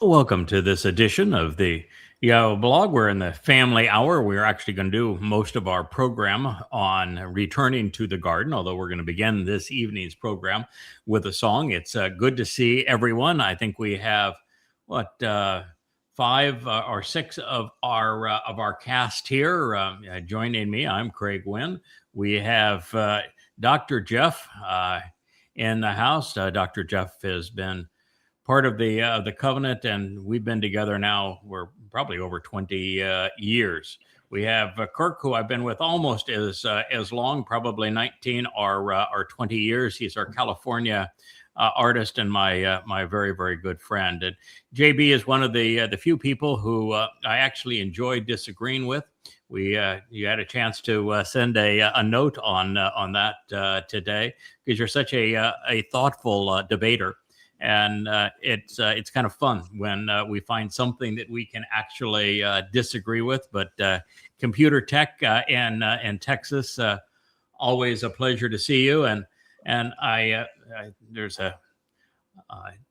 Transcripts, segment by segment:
Welcome to this edition of the YAHOWAH blog. We're in the family hour. We're actually going to do most of our program on returning to the garden, although we're going to begin this evening's program with a song. It's good to see everyone. I think we have, five or six of our cast here joining me. I'm Craig Winn. We have Dr. Jeff in the house. Dr. Jeff has been part of the covenant, and we've been together now. We're probably over 20 years. We have Kirk, who I've been with almost as long, probably 19 or 20 years. He's our California artist and my very, very good friend. And JB is one of the few people who I actually enjoy disagreeing with. You had a chance to send a note on that today, because you're such a thoughtful debater. And it's kind of fun when we find something that we can actually disagree with. But computer tech in Texas, always a pleasure to see you. And I there's a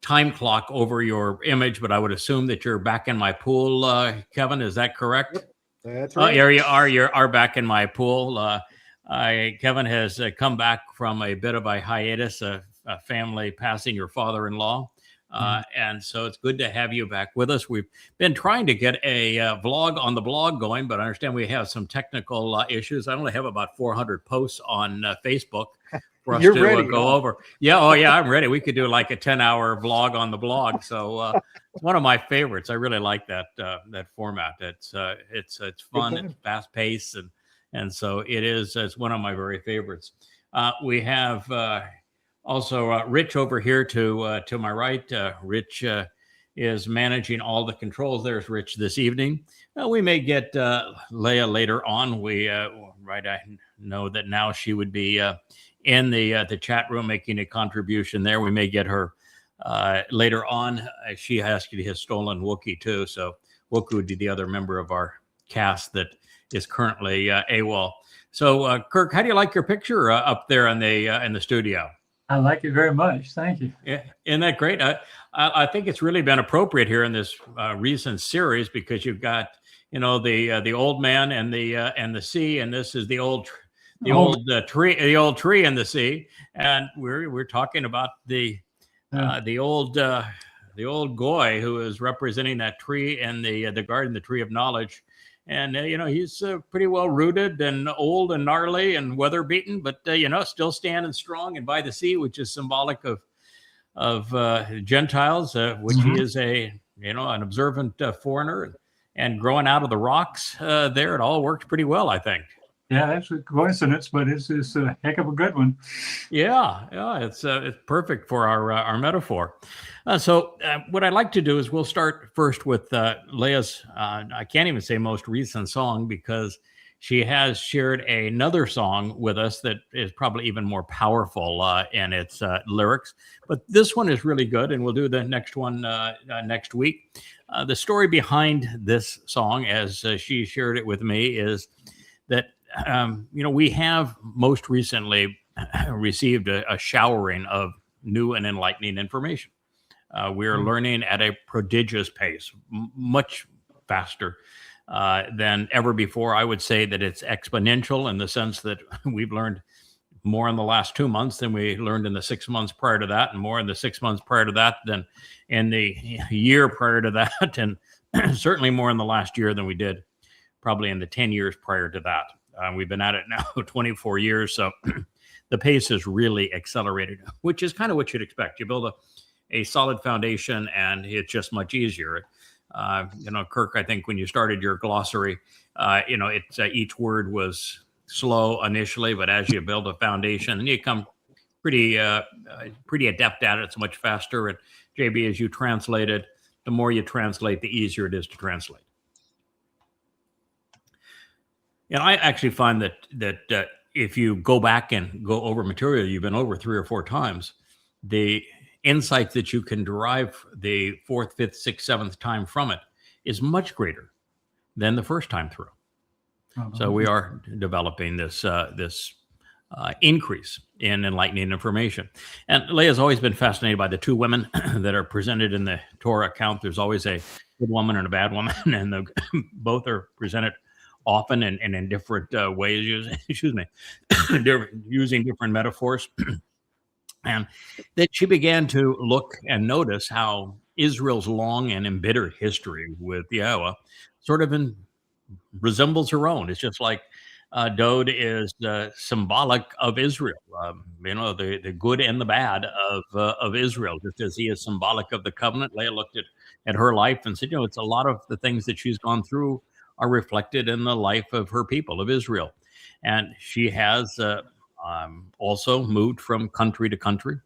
time clock over your image, but I would assume that you're back in my pool, Kevin. Is that correct? Yep, that's right. There you are. You are back in my pool. Kevin has come back from a bit of a hiatus. A family passing your father-in-law. And so it's good to have you back with us. We've been trying to get a vlog on the blog going, but I understand we have some technical issues. I only have about 400 posts on Facebook for us You're to ready, go huh? over. Yeah, I'm ready. We could do like a 10-hour vlog on the blog. So it's one of my favorites. I really like that format. It's fun, it's fast-paced, and so it's one of my very favorites. We have also, Rich over here to my right. Rich is managing all the controls. There's Rich this evening. We may get Leah later on. I know that now she would be in the chat room making a contribution there. We may get her later on. She actually has stolen Wookie too. So Wookie would be the other member of our cast that is currently AWOL. So Kirk, how do you like your picture up there in the studio? I like it very much. Thank you. Yeah, isn't that great? I think it's really been appropriate here in this recent series, because you've got the old man and the sea, and this is the old tree and the sea, and we're talking about the old goy who is representing that tree and the garden, the tree of knowledge. And, he's pretty well rooted and old and gnarly and weather beaten, but, still standing strong and by the sea, which is symbolic of Gentiles, which he is an observant foreigner, and growing out of the rocks there. It all worked pretty well, I think. Yeah, that's a coincidence, but it's a heck of a good one. Yeah, it's perfect for our metaphor. So what I'd like to do is we'll start first with Leah's, I can't even say most recent song, because she has shared another song with us that is probably even more powerful in its lyrics. But this one is really good, and we'll do the next one next week. The story behind this song, as she shared it with me, is that we have most recently received a showering of new and enlightening information. We're learning at a prodigious pace, much faster than ever before. I would say that it's exponential in the sense that we've learned more in the last 2 months than we learned in the 6 months prior to that, and more in the 6 months prior to that than in the year prior to that, and certainly more in the last year than we did probably in the 10 years prior to that. We've been at it now 24 years, so the pace has really accelerated, which is kind of what you'd expect. You build a solid foundation, and it's just much easier. Kirk, I think when you started your glossary, it's each word was slow initially, but as you build a foundation, and you come pretty adept at it, it's much faster. And JB, as you translate it, the more you translate, the easier it is to translate. And I actually find that if you go back and go over material you've been over 3 or 4 times, the insight that you can derive the 4th, 5th, 6th, 7th time from it is much greater than the first time through. So we are developing this increase in enlightening information. And Leah's always been fascinated by the two women that are presented in the Torah account. There's always a good woman and a bad woman, and both are presented often and in different ways, excuse me, using different metaphors. And that she began to look and notice how Israel's long and embittered history with Yahowah sort of resembles her own. It's just like Dowd is symbolic of Israel, the good and the bad of Israel, just as he is symbolic of the covenant. Leah looked at her life and said, it's a lot of the things that she's gone through are reflected in the life of her people, of Israel. And she has also moved from country to country.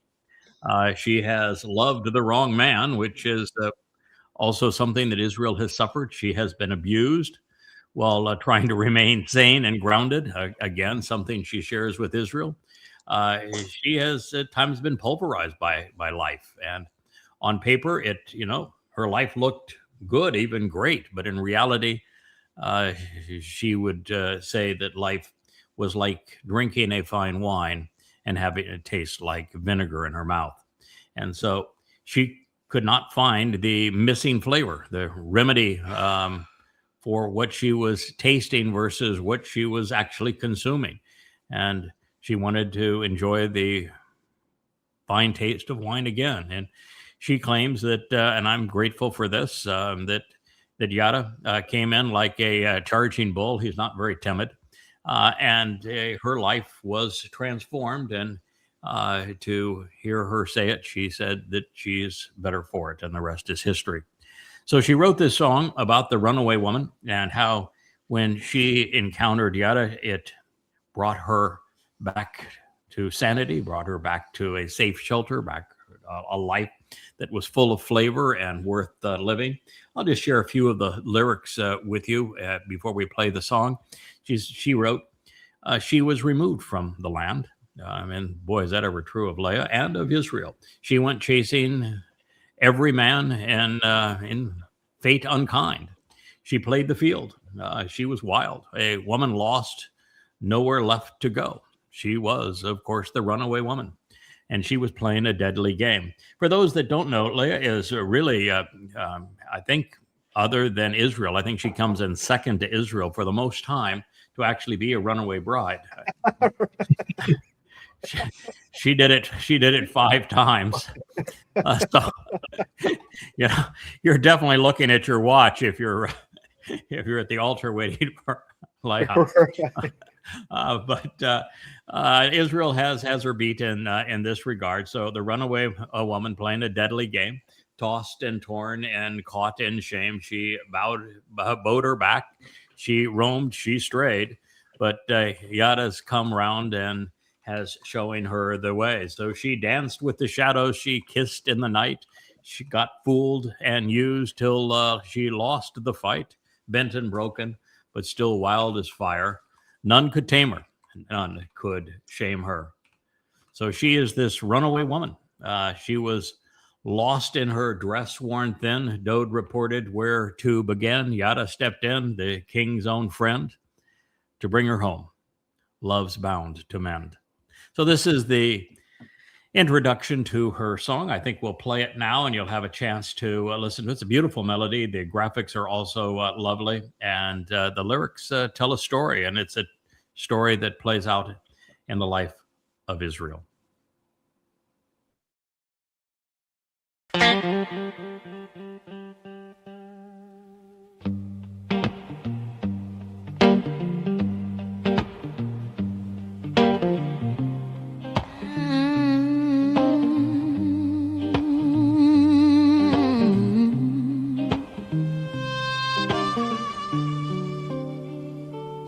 She has loved the wrong man, which is also something that Israel has suffered. She has been abused while trying to remain sane and grounded. Again, something she shares with Israel. She has at times been pulverized by life. And on paper, her life looked good, even great. But in reality, she would say that life was like drinking a fine wine and having it taste like vinegar in her mouth. And so she could not find the missing flavor, the remedy for what she was tasting versus what she was actually consuming. And she wanted to enjoy the fine taste of wine again. And she claims that, and I'm grateful for this, that Yada came in like a charging bull. He's not very timid. And her life was transformed. And to hear her say it, she said that she's better for it, and the rest is history. So she wrote this song about the runaway woman and how when she encountered Yada, it brought her back to sanity, brought her back to a safe shelter, back a life that was full of flavor and worth living. I'll just share a few of the lyrics with you before we play the song. She wrote, she was removed from the land. And boy, is that ever true of Leah and of Israel. She went chasing every man and in fate unkind. She played the field. She was wild, a woman lost, nowhere left to go. She was, of course, the runaway woman, and she was playing a deadly game. For those that don't know, Leah is really, I think, other than Israel, I think she comes in second to Israel for the most time to actually be a runaway bride. She did it. She did it 5 times. So, you're definitely looking at your watch if you're at the altar waiting for Leah. But Israel has her beat in this regard. So the runaway woman playing a deadly game, tossed and torn and caught in shame. She bowed her back. She roamed. She strayed. But Yada's come round and has showing her the way. So she danced with the shadows. She kissed in the night. She got fooled and used till she lost the fight, bent and broken, but still wild as fire. None could tame her. None could shame her. So she is this runaway woman. She was lost in her dress worn thin. Dowd reported where to begin. Yada stepped in, the king's own friend, to bring her home. Love's bound to mend. So this is the introduction to her song. I think we'll play it now, and you'll have a chance to listen to it. It's a beautiful melody. The graphics are also lovely, and the lyrics tell a story, and it's a story that plays out in the life of Israel.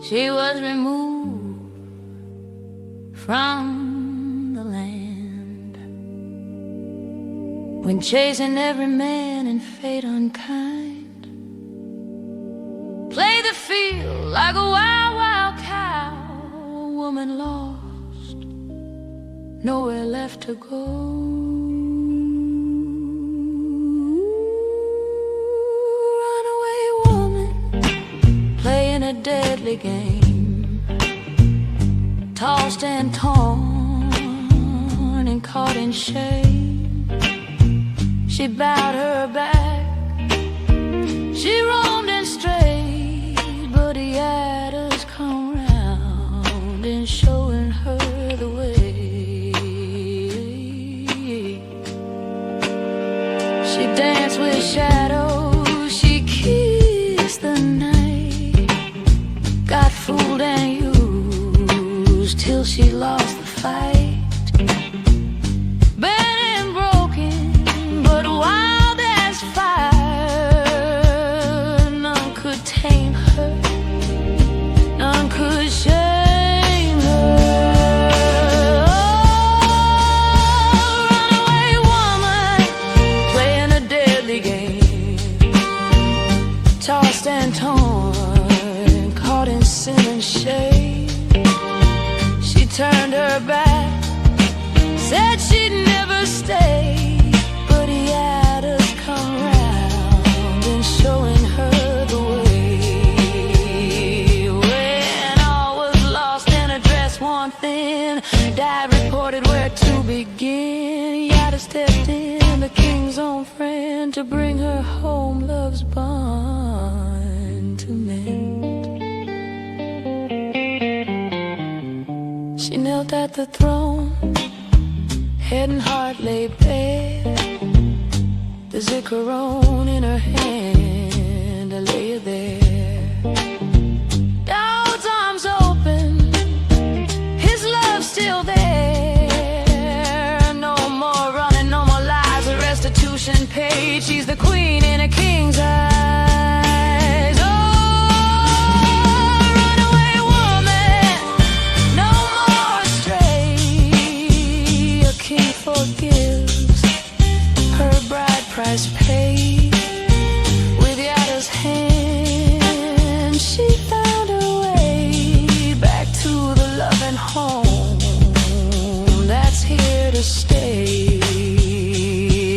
She was removed from the land when chasing every man in fate unkind. Play the field like a wild, wild cow, a woman lost, nowhere left to go. Deadly game, tossed and torn and caught in shame. She bowed her back, she roamed and strayed, but he had us come round and showing her the way. She danced with shadows, she kissed the night, got fooled and used till she lost the fight. Turned her back, said she'd never stay, but he had us come round and showing her the way. When all was lost and her dress worn thin, Dad reported where to begin. Yada stepped in, the king's own friend, to bring her home love's bond to mend. She knelt at the throne, head and heart lay bare, the zikaron in her hand, I lay there. Dowd's arms open, his love still there. No more running, no more lies, a restitution paid. She's the queen in a king's eyes. Forgives, her bride price paid. With Yada's hand, she found her way back to the loving home that's here to stay.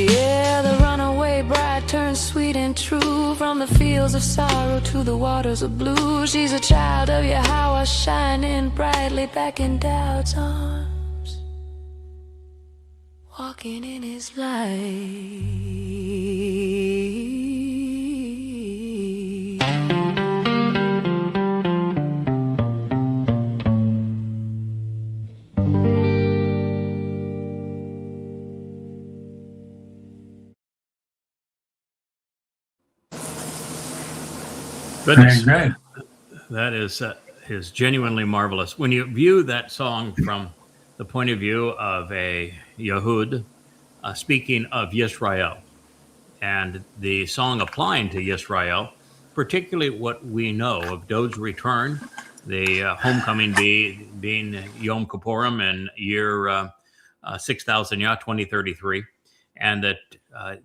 Yeah, the runaway bride turns sweet and true, from the fields of sorrow to the waters of blue. She's a child of YAHOWAH, shining brightly back in Dowd's arms, walking in his light. Goodness, Amen. that is genuinely marvelous. When you view that song from the point of view of a Yehud, speaking of Yisrael, and the song applying to Yisrael, particularly what we know of Dowd's return, the homecoming being Yom Kippurim in year 6000 Yah 2033, and that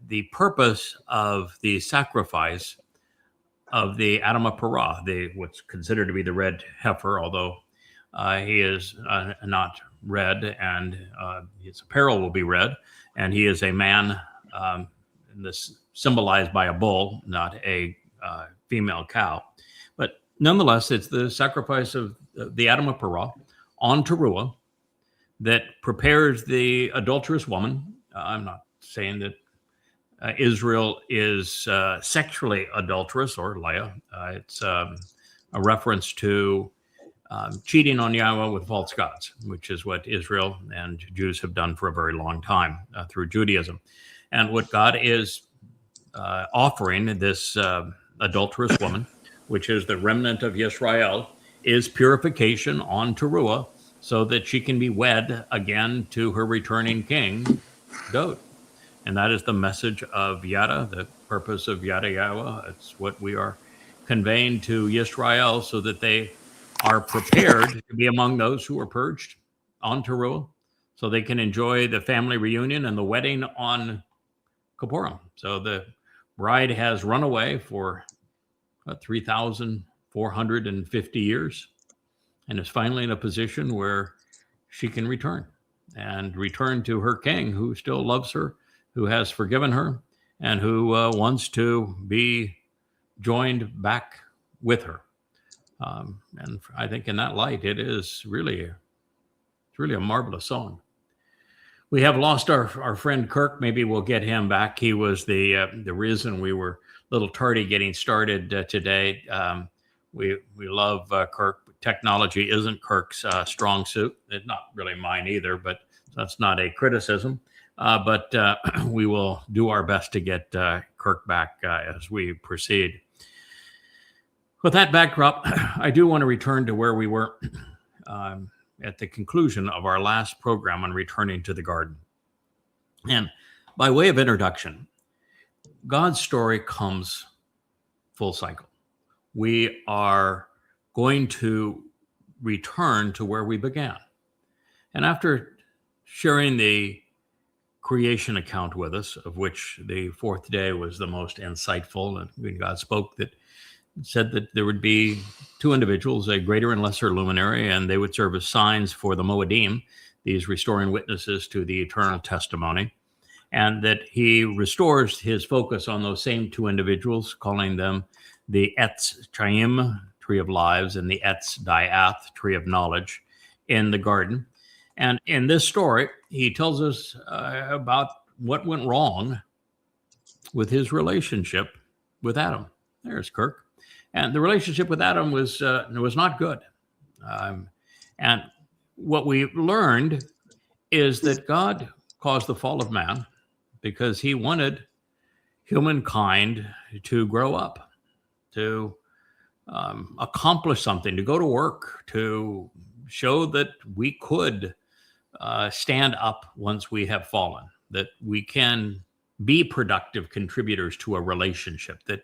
the purpose of the sacrifice of the Adam of Parah, what's considered to be the red heifer, although he is not red, and his apparel will be red, and he is a man, this symbolized by a bull, not a female cow. But nonetheless, it's the sacrifice of the Adam of Parah on Towrah that prepares the adulterous woman. I'm not saying that Israel is sexually adulterous, or Leah. It's a reference to cheating on Yahweh with false gods, which is what Israel and Jews have done for a very long time through Judaism. And what God is offering this adulterous woman, which is the remnant of Yisrael, is purification on Towrah, so that she can be wed again to her returning king, Dowd. And that is the message of Yada, the purpose of YadaYahowah. It's what we are conveying to Yisrael, so that they are prepared to be among those who are purged on Towrah, so they can enjoy the family reunion and the wedding on Kippurim. So the bride has run away for 3,450 years, and is finally in a position where she can return to her king, who still loves her, who has forgiven her, and who wants to be joined back with her. And I think in that light, it is really It's really a marvelous song. We have lost our friend Kirk. Maybe we'll get him back. He was the reason we were a little tardy getting started today. We love Kirk. Technology isn't Kirk's strong suit. It's not really mine either, but that's not a criticism. But we will do our best to get Kirk back as we proceed. With that backdrop, I do want to return to where we were at the conclusion of our last program on returning to the garden. And by way of introduction, God's story comes full cycle. We are going to return to where we began. And after sharing the creation account with us, of which the fourth day was the most insightful, and when God spoke, that said that there would be two individuals, a greater and lesser luminary, and they would serve as signs for the Moedim, these restoring witnesses to the eternal testimony, and that he restores his focus on those same two individuals, calling them the Etz Chayim, tree of lives, and the EtzDaat, tree of knowledge, in the garden. And in this story, he tells us about what went wrong with his relationship with Adam. There's Kirk. And the relationship with Adam was not good. And what we learned is that God caused the fall of man because he wanted humankind to grow up, to accomplish something, to go to work, to show that we could stand up once we have fallen, that we can be productive contributors to a relationship, that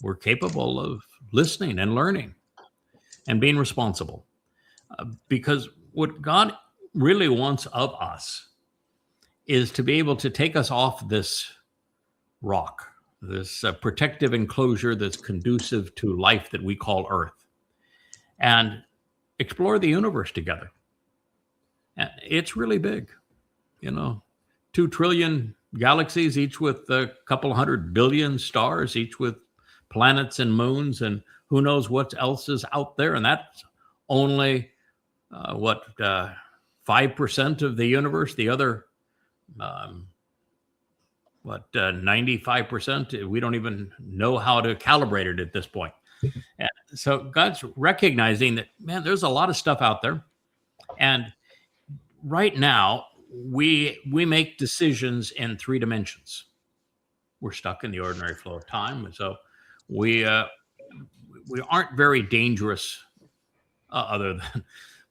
we're capable of listening and learning and being responsible. Because what God really wants of us is to be able to take us off this rock, this protective enclosure that's conducive to life that we call Earth, and explore the universe together. And it's really big, 2 trillion galaxies, each with a couple 100 billion stars, each with planets and moons, and who knows what else is out there. And that's only 5% of the universe. The other 95%, we don't even know how to calibrate it at this point. And so God's recognizing that, man, there's a lot of stuff out there. And right now, we make decisions in 3 dimensions. We're stuck in the ordinary flow of time. And so we aren't very dangerous other than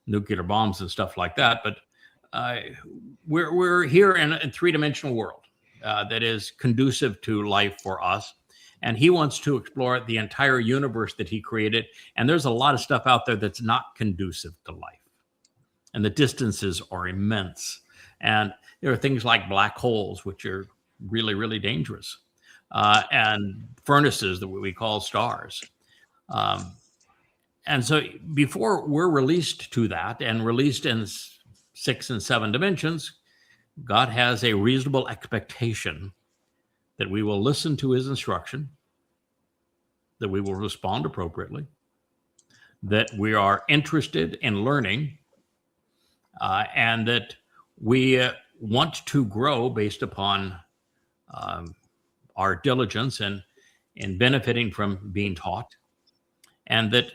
nuclear bombs and stuff like that. But we're here in a 3-dimensional world that is conducive to life for us. And he wants to explore the entire universe that he created. And there's a lot of stuff out there that's not conducive to life. And the distances are immense. And there are things like black holes, which are really, really dangerous. And furnaces that we call stars. And so before we're released to that and released in 6 and 7 dimensions, God has a reasonable expectation that we will listen to his instruction, that we will respond appropriately, that we are interested in learning, and that we want to grow based upon our diligence and in benefiting from being taught, and that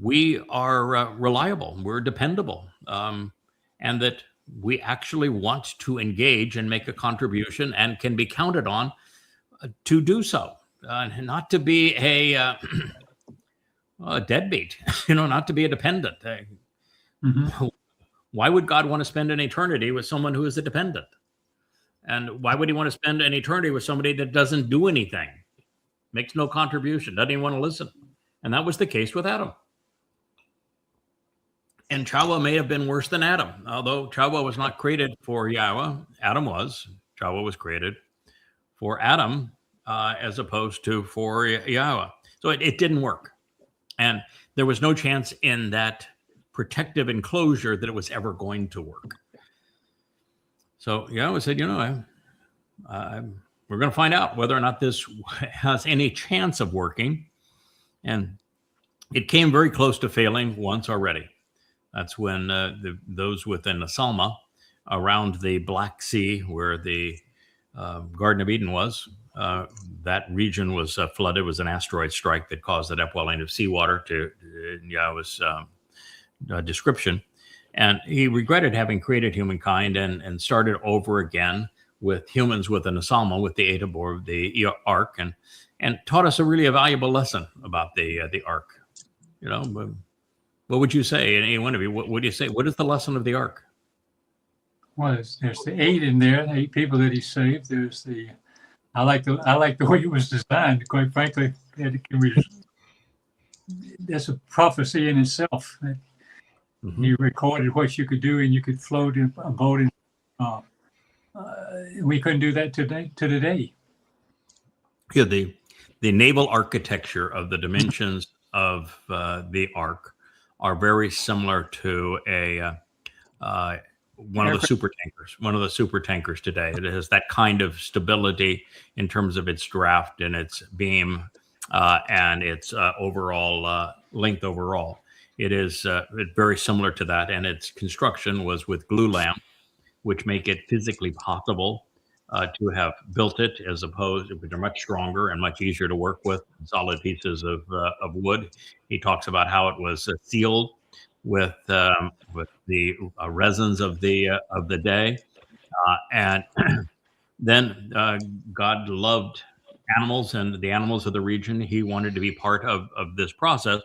we are reliable, we're dependable, and that we actually want to engage and make a contribution and can be counted on to do so, not to be a deadbeat, not to be a dependent. Mm-hmm. Why would God want to spend an eternity with someone who is a dependent? And why would he want to spend an eternity with somebody that doesn't do anything, makes no contribution, doesn't even want to listen? And that was the case with Adam. And Towrah may have been worse than Adam, although Towrah was not created for YAHOWAH. Adam was. Towrah was created for Adam as opposed to for YAHOWAH. So it didn't work. And there was no chance in that protective enclosure that it was ever going to work. So YAHOWAH said, we're going to find out whether or not this has any chance of working. And it came very close to failing once already. That's when those within the Salma around the Black Sea, where the Garden of Eden was, that region was flooded. It was an asteroid strike that caused the upwelling of seawater to Yahweh's description. And he regretted having created humankind and started over again with humans within the Salma, with the aid aboard the ark, and taught us a valuable lesson about the ark. You know, what would you say? Any one of you, what would you say? What is the lesson of the ark? Well, there's the 8 in there, 8 people that he saved. There's the I like the way it was designed. Quite frankly, that's a prophecy in itself. You recorded what you could do, and you could float in a boat. We couldn't do that today. Yeah, the naval architecture of the dimensions of the ark are very similar to one of the super tankers today. It has that kind of stability in terms of its draft and its beam and its overall length overall. It is very similar to that, and its construction was with glue lamp, which make it physically possible to have built it, as opposed to, which are much stronger and much easier to work with, solid pieces of wood. He talks about how it was sealed with the resins of the day, and then God loved animals and the animals of the region. He wanted to be part of this process,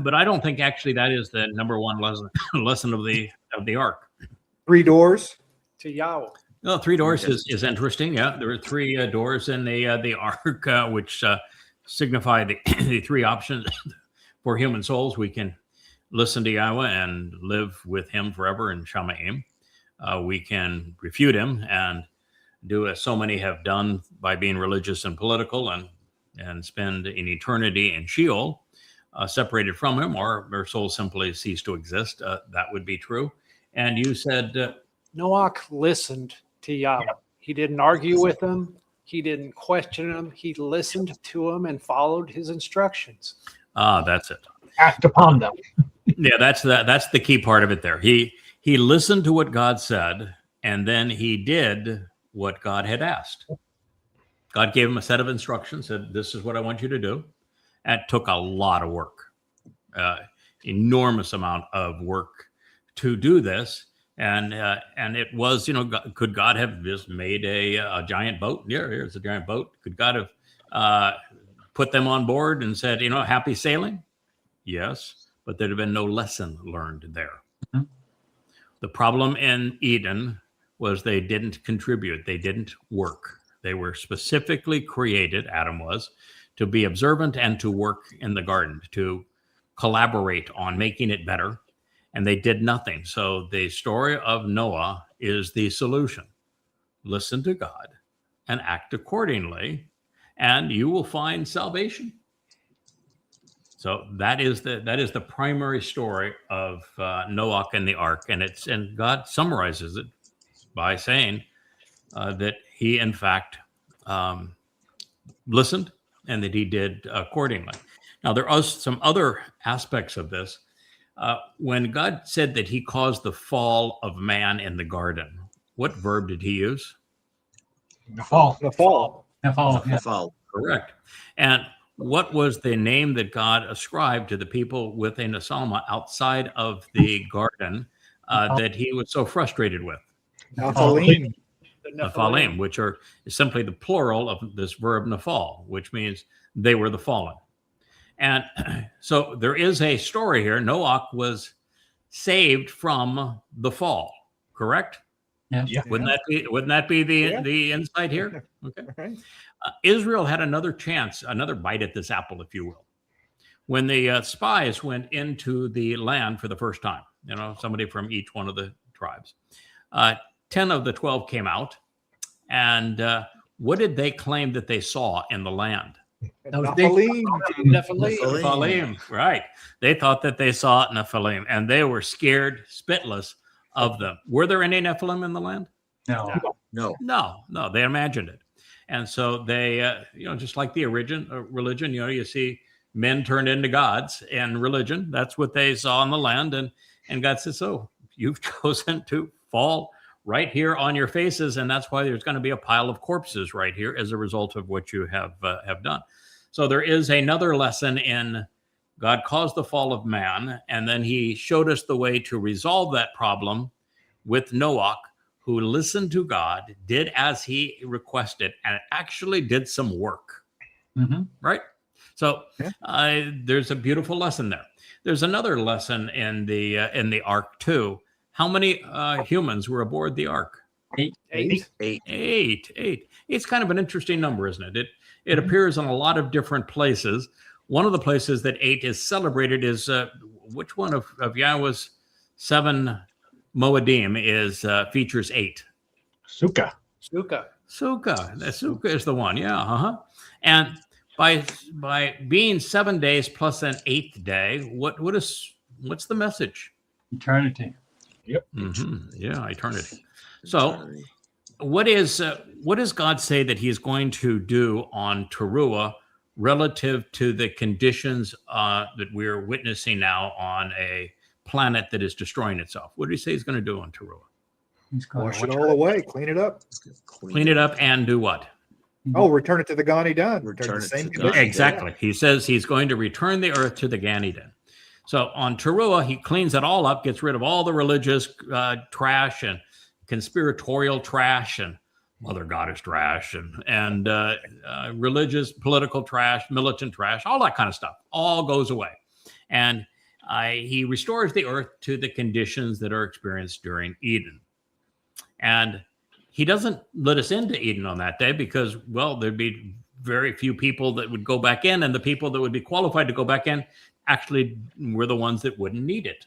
but I don't think actually that is the number one lesson of the ark. 3 doors to Yahweh. No, 3 doors is interesting. Yeah, there are 3 doors in the ark, which signify the 3 options for human souls. We can listen to Yahweh and live with him forever in Shamayim. We can refute him and do as so many have done by being religious and political and spend an eternity in Sheol, separated from him, or their souls simply cease to exist. That would be true. And you said Noah listened to Yahweh. He didn't argue with him. He didn't question him. He listened to him and followed his instructions. That's it. Act upon them. Yeah, that's the key part of it there. He listened to what God said, and then he did what God had asked. God gave him a set of instructions, said, this is what I want you to do. That took a lot of work, enormous amount of work to do this. And it was, could God have just made a giant boat? Yeah, here's a giant boat. Could God have put them on board and said, happy sailing? Yes, but there'd have been no lesson learned there. Mm-hmm. The problem in Eden was they didn't contribute. They didn't work. They were specifically created, Adam was, to be observant and to work in the garden, to collaborate on making it better. And they did nothing. So the story of Noah is the solution. Listen to God and act accordingly, and you will find salvation. So that is the primary story of Noah and the ark, and God summarizes it by saying that he in fact listened and that he did accordingly. Now there are some other aspects of this. When God said that he caused the fall of man in the garden, what verb did he use? The fall. The fall. The fall. The fall. Correct. And what was the name that God ascribed to the people within the Salma outside of the garden that he was so frustrated with? Nephilim. Nephilim, which is simply the plural of this verb nafal, which means they were the fallen. And so there is a story here. Noah was saved from the fall, correct? Yeah. Wouldn't that be the insight here? Okay. Right. Israel had another chance, another bite at this apple, if you will. When the spies went into the land for the first time, somebody from each one of the tribes, 10 of the 12 came out. And what did they claim that they saw in the land? Nephilim. Right. They thought that they saw Nephilim, and they were scared spitless of them. Were there any Nephilim in the land? No. They imagined it. And so they, just like the religion, you see men turned into gods and religion. That's what they saw in the land. And God says, so you've chosen to fall right here on your faces, and that's why there's going to be a pile of corpses right here as a result of what you have done. So there is another lesson in God caused the fall of man, and then he showed us the way to resolve that problem with Noah, who listened to God, did as he requested, and actually did some work. Right? So there's a beautiful lesson there. There's another lesson in the ark too. How many humans were aboard the ark? Eight. Eight. It's kind of an interesting number, isn't it? It appears in a lot of different places. One of the places that 8 is celebrated is which one of Yahweh's 7 Moedim features 8? Sukkah. Sukkah. Sukkah is the one. Yeah. And by being 7 days plus an 8th day, what's the message? Eternity. Yep. Yeah, eternity. So, what does God say that He's going to do on Towrah relative to the conditions that we're witnessing now on a planet that is destroying itself? What did He say He's going to do on Towrah? He's going Wash it all away, clean it up. Clean it up and do what? Oh, return it to the Gan Eden. Return Return it the same to God. condition. Exactly. He says He's going to return the earth to the Gan Eden. So on Towrah, He cleans it all up, gets rid of all the religious trash and conspiratorial trash and mother goddess trash and religious, political trash, militant trash, all that kind of stuff, all goes away. And He restores the earth to the conditions that are experienced during Eden. And He doesn't let us into Eden on that day because, well, there'd be very few people that would go back in, and the people that would be qualified to go back in actually were the ones that wouldn't need it.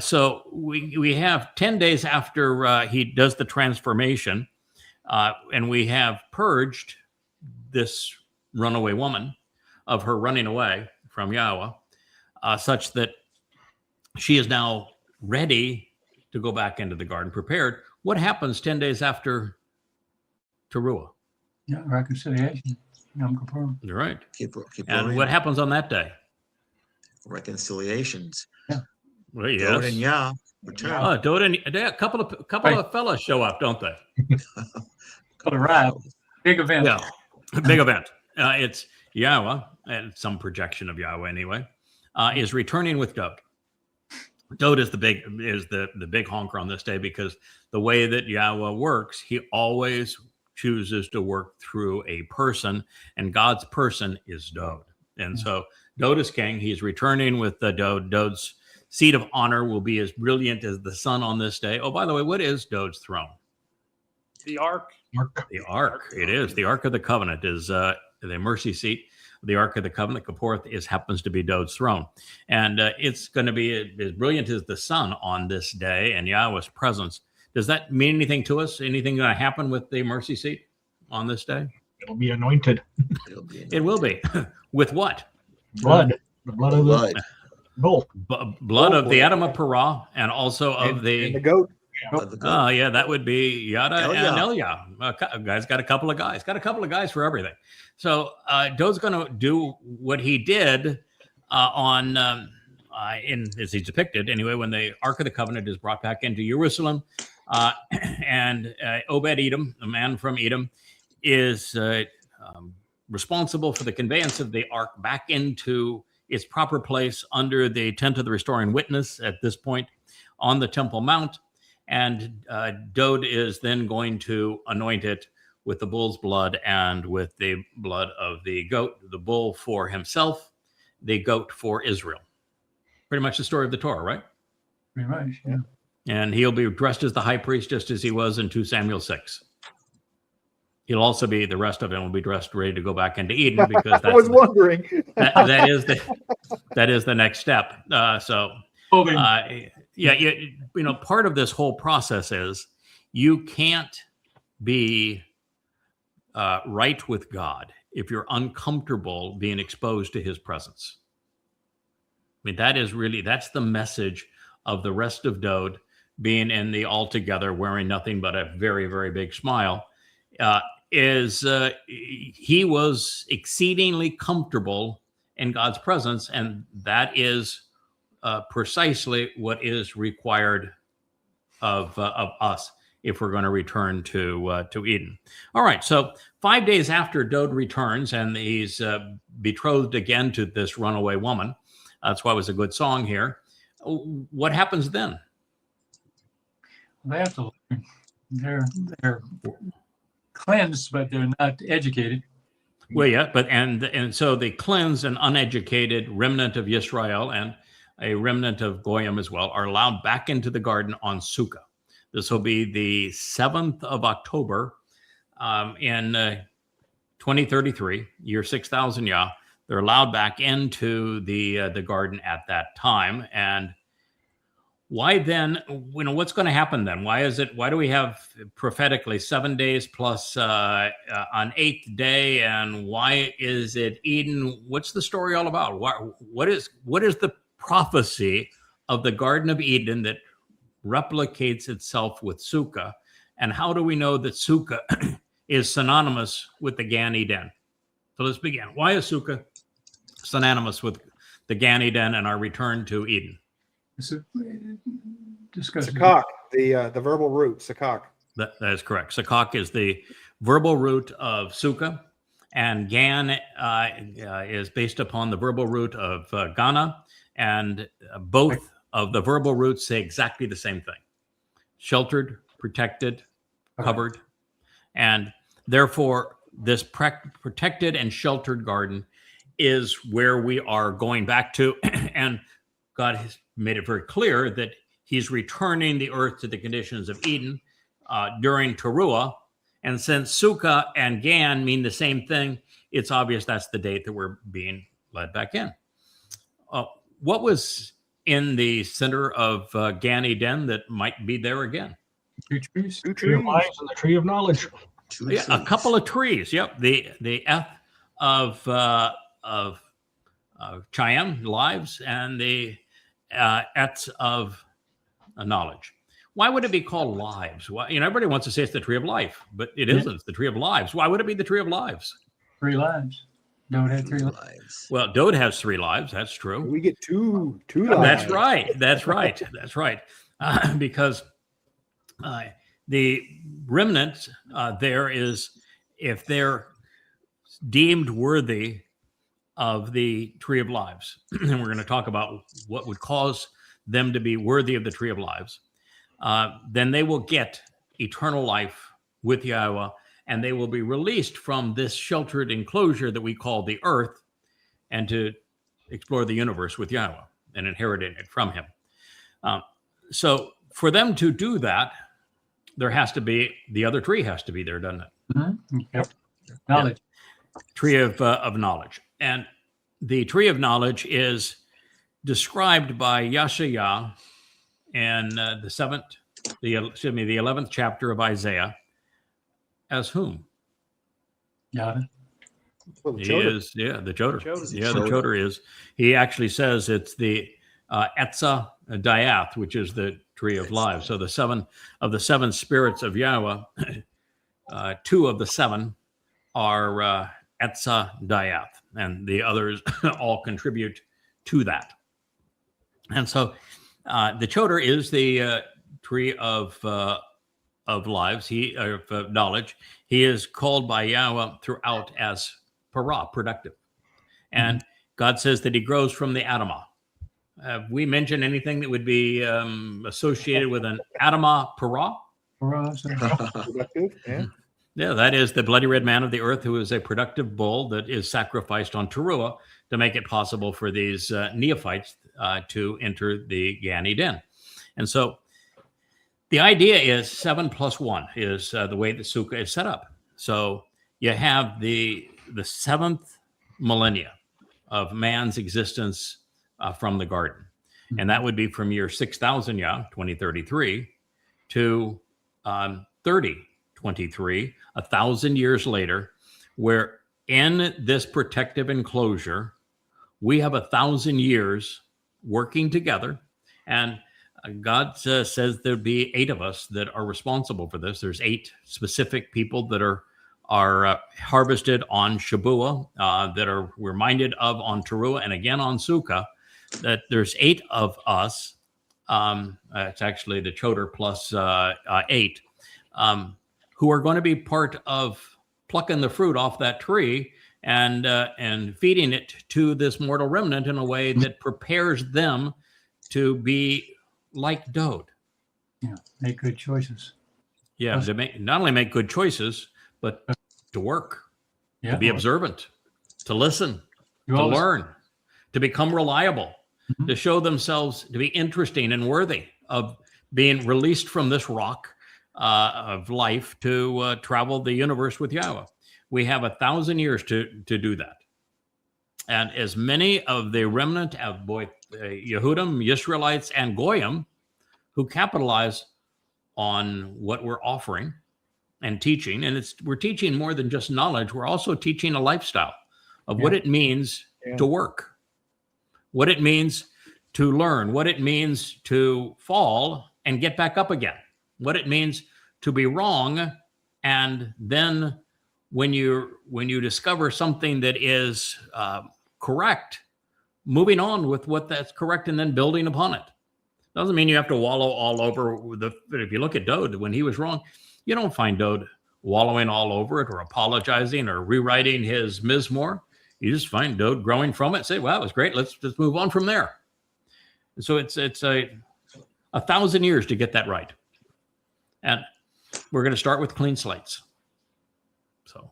So we have 10 days after He does the transformation, and we have purged this runaway woman of her running away from Yahweh, such that she is now ready to go back into the garden, prepared. What happens 10 days after Towrah? Yeah, reconciliation. Yom Kippur. You're right. Kippurim. And what happens on that day? Reconciliations. Well, Dowd and yes. Yah return. Oh, Dowd and a couple of fellas show up, don't they? Got arrive. Big event. Yeah, big event. It's Yahweh, and some projection of Yahweh anyway, is returning with Dowd. Dowd is the big honker on this day because the way that Yahweh works, He always chooses to work through a person, and God's person is Dowd. And so Dowd is king. He's returning with Dowd. Dowd's seat of honor will be as brilliant as the sun on this day. Oh, by the way, what is Dowd's throne? The ark. The ark. It is. The Ark of the Covenant is the mercy seat. The Ark of the Covenant, Kaporth, happens to be Dowd's throne. And it's going to be as brilliant as the sun on this day and Yahweh's presence. Does that mean anything to us? Anything going to happen with the mercy seat on this day? It'll be anointed. It will be. With what? Blood. The blood of Blood. the bull. Blood of the Adam of Parah and also of And the the... goat. Oh, yeah, that would be Yada Elia. and Elia. Guy's got a couple of guys. Got a couple of guys for everything. So Dowd's going to do what he did as he's depicted anyway, when the Ark of the Covenant is brought back into Jerusalem, and Obed-Edom, a man from Edom, is responsible for the conveyance of the Ark back into its proper place under the tent of the restoring witness at this point on the Temple Mount. And Dowd is then going to anoint it with the bull's blood and with the blood of the goat, the bull for himself, the goat for Israel. Pretty much the story of the Torah, right? Pretty much, yeah. And he'll be dressed as the high priest, just as he was in 2 Samuel 6. He'll also be, the rest of him will be dressed ready to go back into Eden, because I was wondering. that is the next step. Part of this whole process is you can't be right with God if you're uncomfortable being exposed to His presence. I mean, that's the message of the rest of Dowd being in the altogether wearing nothing but a very, very big smile. He was exceedingly comfortable in God's presence, and that is precisely what is required of us if we're going to return to Eden. All right, so 5 days after Dowd returns and he's betrothed again to this runaway woman, that's why it was a good song here. What happens then? They have to learn. They're cleansed, but they're not educated. Well, yeah, but and so the cleansed and uneducated remnant of Yisrael and a remnant of Goyim as well are allowed back into the garden on Sukkah. This will be the 7th of October in 2033, year 6000 Yah. They're allowed back into the garden at that time. And why then, what's going to happen then? Why do we have prophetically 7 days plus on 8th day? And why is it Eden? What's the story all about? What is the prophecy of the Garden of Eden that replicates itself with Sukkah? And how do we know that Sukkah is synonymous with the Gan Eden? So let's begin. Why is Sukkah synonymous with the Gan Eden and our return to Eden? Sakak, the verbal root, sakak. That is correct. Sakak is the verbal root of Sukkah, and Gan is based upon the verbal root of Ghana, and both of the verbal roots say exactly the same thing: sheltered, protected, covered, and therefore this protected and sheltered garden is where we are going back to, and God has made it very clear that he's returning the earth to the conditions of Eden during Towrah. And since Sukkah and Gan mean the same thing, it's obvious that's the date that we're being led back in. What was in the center of Gan Eden that might be there again? Two trees. Tree of life and the tree of knowledge. Yeah, a couple of trees. Yep, the Etz of Chayim, lives, and the Etz of knowledge. Why would it be called lives? Why, everybody wants to say it's the tree of life, but it isn't. It's the tree of lives. Why would it be the tree of lives? 3 lives. Dowd had 3 lives. Well, Dowd has 3 lives. That's true. We get two lives. That's right. That's right. That's right. Because the remnant there is, if they're deemed worthy of the tree of lives, and we're going to talk about what would cause them to be worthy of the tree of lives, then they will get eternal life with YAHOWAH, and they will be released from this sheltered enclosure that we call the earth, and to explore the universe with YAHOWAH and inheriting it from him. So for them to do that, there has to be, the other tree has to be there, doesn't it? Mm-hmm. Yep. Knowledge. Yeah. Tree of knowledge. And the tree of knowledge is described by Yashayah in the 11th chapter of Isaiah as whom? Yada. Well, He is, the Choder. Yeah, the Choder is. He actually says it's the EtzDaat, which is the tree of life. So the 7 of the 7 spirits of YAHOWAH, 2 of the 7 are EtzDaat, and the others all contribute to that. And so the Choder is the tree of lives, of knowledge. He is called by YAHOWAH throughout as para, productive. And God says that he grows from the Adamah. Have we mentioned anything that would be associated with an Adamah para? Productive, yeah. Yeah, that is the bloody red man of the earth, who is a productive bull that is sacrificed on Towrah to make it possible for these neophytes to enter the Gan Eden. And so the idea is 7 plus 1 is the way the Sukkah is set up. So you have the 7th millennia of man's existence from the garden. And that would be from year 6000 Yah, 2033, to 3023, 1,000 years later, where in this protective enclosure, we have 1,000 years working together. And God says there'd be 8 of us that are responsible for this. There's 8 specific people that are harvested on Shabuah, that are reminded of on Towrah and again on Sukkah. that there's 8 of us. It's actually the Choder plus 8, who are going to be part of plucking the fruit off that tree and feeding it to this mortal remnant in a way that prepares them to be like Dowd. Yeah, make good choices. Yeah, to not only make good choices, but to work, Yeah, to be observant, to listen, You to always- learn, to become reliable, Mhm. to show themselves to be interesting and worthy of being released from this rock of life to travel the universe with YAHOWAH. We have 1,000 years to do that. And as many of the remnant of both Yehudim, Israelites, and Goyim who capitalize on what we're offering and teaching, and we're teaching more than just knowledge, we're also teaching a lifestyle of what it means to work, what it means to learn, what it means to fall and get back up again, what it means to be wrong, and then when you discover something that is correct, moving on with what that's correct and then building upon it. Doesn't mean you have to wallow all over if you look at Dowd, when he was wrong, you don't find Dowd wallowing all over it or apologizing or rewriting his Mizmor. You just find Dowd growing from it, say, well, it was great. Let's move on from there. So it's 1,000 years to get that right. And we're going to start with clean slates. So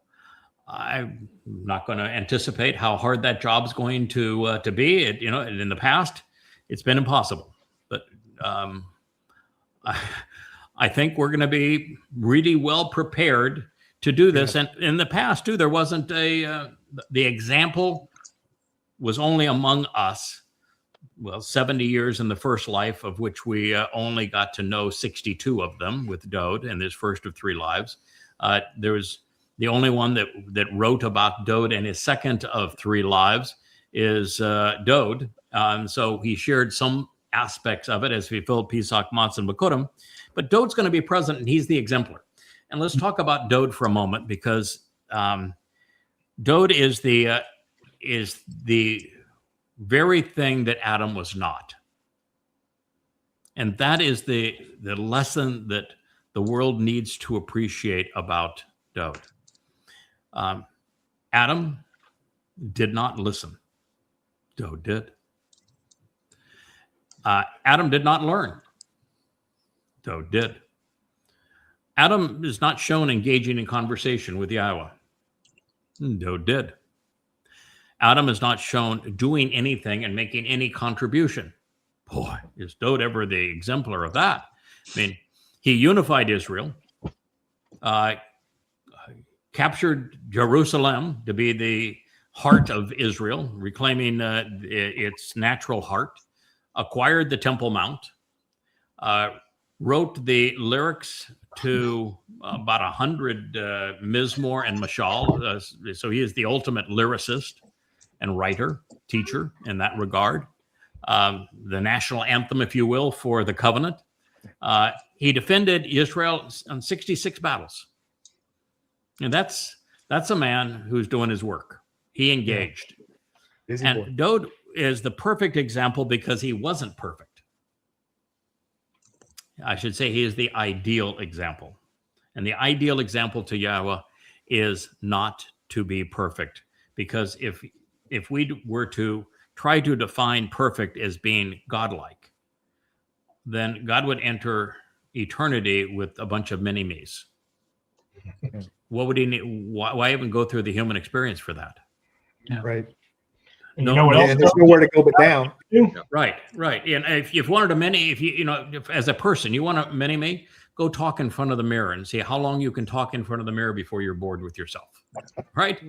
I'm not going to anticipate how hard that job's going to be. In the past, it's been impossible. But I think we're going to be really well prepared to do this. And in the past, too, there wasn't the example was only among us. Well, 70 years in the first life, of which we only got to know 62 of them with Dowd in his first of 3 lives. There was the only one that wrote about Dowd in his second of 3 lives is Dowd. So he shared some aspects of it as we filled Pesach Matsah Bikuwrym, but Dowd's going to be present, and he's the exemplar. And let's talk about Dowd for a moment, because Dowd is the very thing that Adam was not, and that is the lesson that the world needs to appreciate about Dowd. Adam did not listen. Dowd did. Adam did not learn. Dowd did. Adam is not shown engaging in conversation with YAHOWAH. Dowd did. Adam is not shown doing anything and making any contribution. Boy, is Dowd ever the exemplar of that. I mean, he unified Israel, captured Jerusalem to be the heart of Israel, reclaiming its natural heart, acquired the Temple Mount, wrote the lyrics to about 100 Mizmor and Mashal. So he is the ultimate lyricist and writer, teacher in that regard. The national anthem, if you will, for the covenant. He defended Israel on 66 battles. And that's a man who's doing his work. He engaged. Busy boy. And Dowd is the perfect example because he wasn't perfect. I should say he is the ideal example. And the ideal example to YAHOWAH is not to be perfect. Because if we were to try to define perfect as being godlike, then God would enter eternity with a bunch of mini-me's. What would he need? Why even go through the human experience for that? Right. And No, you know what no, else? And there's nowhere to go but down. Right. And if you wanted a mini, if as a person, you want a mini-me, go talk in front of the mirror and see how long you can talk in front of the mirror before you're bored with yourself. Right?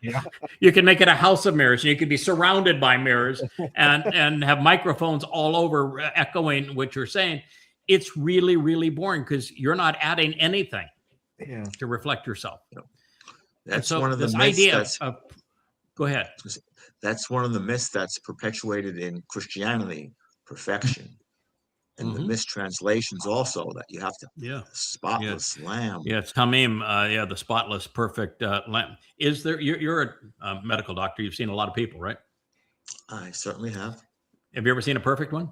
Yeah. You can make it a house of mirrors. You could be surrounded by mirrors and have microphones all over echoing what you're saying. It's really, really boring because you're not adding anything to reflect yourself. That's so one of the this myths idea that's, of, go ahead. that's one of the myths that's perpetuated in Christianity, perfection. And the mistranslations also, that you have to spotless lamb. Yeah, it's Tamim. The spotless, perfect lamb. Is there? You're a medical doctor. You've seen a lot of people, right? I certainly have. Have you ever seen a perfect one?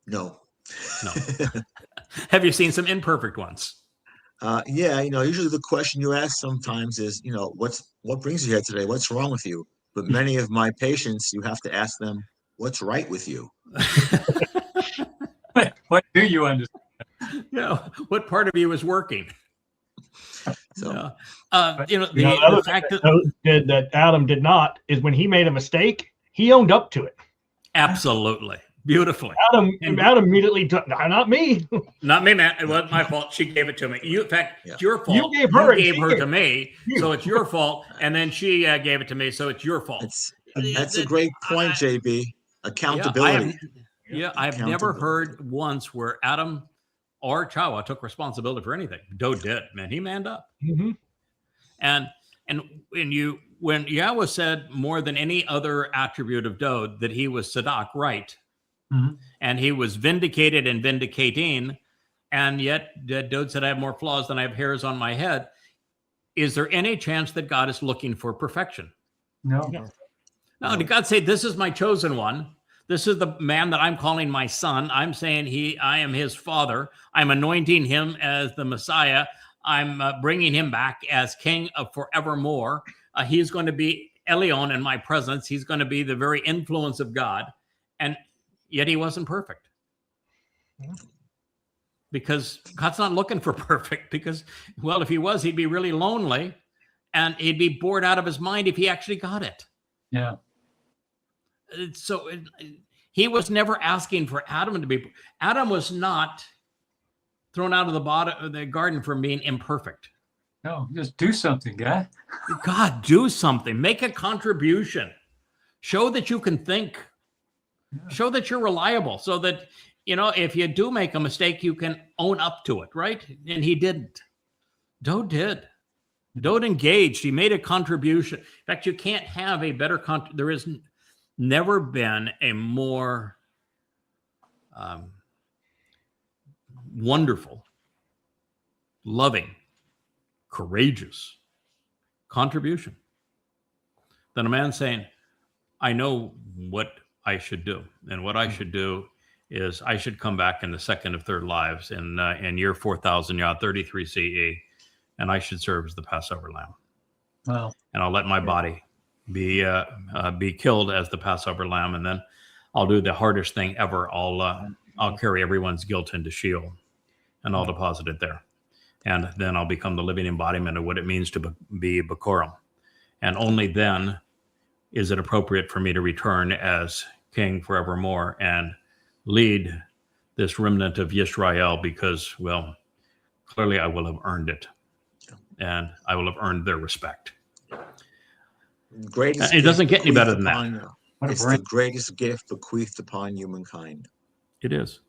No. No. Have you seen some imperfect ones? Yeah, usually the question you ask sometimes is, what brings you here today? What's wrong with you? But many of my patients, you have to ask them, what's right with you? What do you understand? What part of you is working? So, the fact that Adam did not is when he made a mistake, he owned up to it. Absolutely. Beautifully. Adam immediately took, not me. Not me, Matt. It wasn't my fault. She gave it to me. In fact, it's your fault. You gave her to me, so it's your fault. And then she gave it to me, so it's your fault. That's a great point, JB. Accountability. I've never heard once where Adam or YAHOWAH took responsibility for anything. Dowd did, man. He manned up. Mm-hmm. And when YAHOWAH said more than any other attribute of Dowd that he was Sadak, right? Mm-hmm. And he was vindicated and vindicating, and yet Dowd said, I have more flaws than I have hairs on my head. Is there any chance that God is looking for perfection? No. No, did God say, this is my chosen one? This is the man that I'm calling my son. I'm saying I am his father. I'm anointing him as the Messiah. I'm bringing him back as king of forevermore. He's going to be Elion in my presence. He's going to be the very influence of God. And yet he wasn't perfect. Because God's not looking for perfect. Because, well, if he was, he'd be really lonely. And he'd be bored out of his mind if he actually got it. Yeah. So he was never asking for Adam to be. Adam was not thrown out of the garden for being imperfect. No, just do something, guy. God, do something. Make a contribution. Show that you can think. Yeah. Show that you're reliable, so that if you do make a mistake, you can own up to it, right? And he didn't. Dowd did. Dowd engaged. He made a contribution. In fact, you can't have a better there is never been a more wonderful, loving, courageous contribution than a man saying, I know what I should do. And what I should do is I should come back in the second of third lives in year 4000 Yah 33 CE, and I should serve as the Passover lamb. Wow. And I'll let my body be killed as the Passover lamb, and then I'll do the hardest thing ever. I'll carry everyone's guilt into Sheol, and I'll deposit it there, and then I'll become the living embodiment of what it means to be Bikuwrym. And only then is it appropriate for me to return as king forevermore and lead this remnant of Yisrael, because, well, clearly I will have earned it, and I will have earned their respect. It doesn't get any better than that. It's the greatest gift bequeathed upon humankind. It is.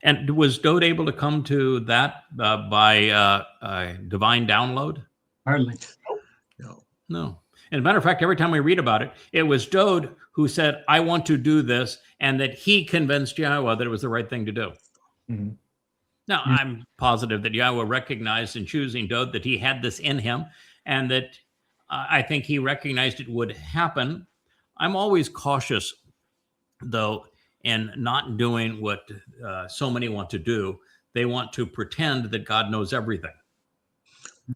And was Dowd able to come to that by divine download? Hardly. No. And as a matter of fact, every time we read about it, it was Dowd who said, I want to do this, and that he convinced YAHOWAH that it was the right thing to do. Mm-hmm. Now, I'm positive that YAHOWAH recognized in choosing Dowd that he had this in him, and that I think he recognized it would happen. I'm always cautious, though, in not doing what so many want to do. They want to pretend that God knows everything.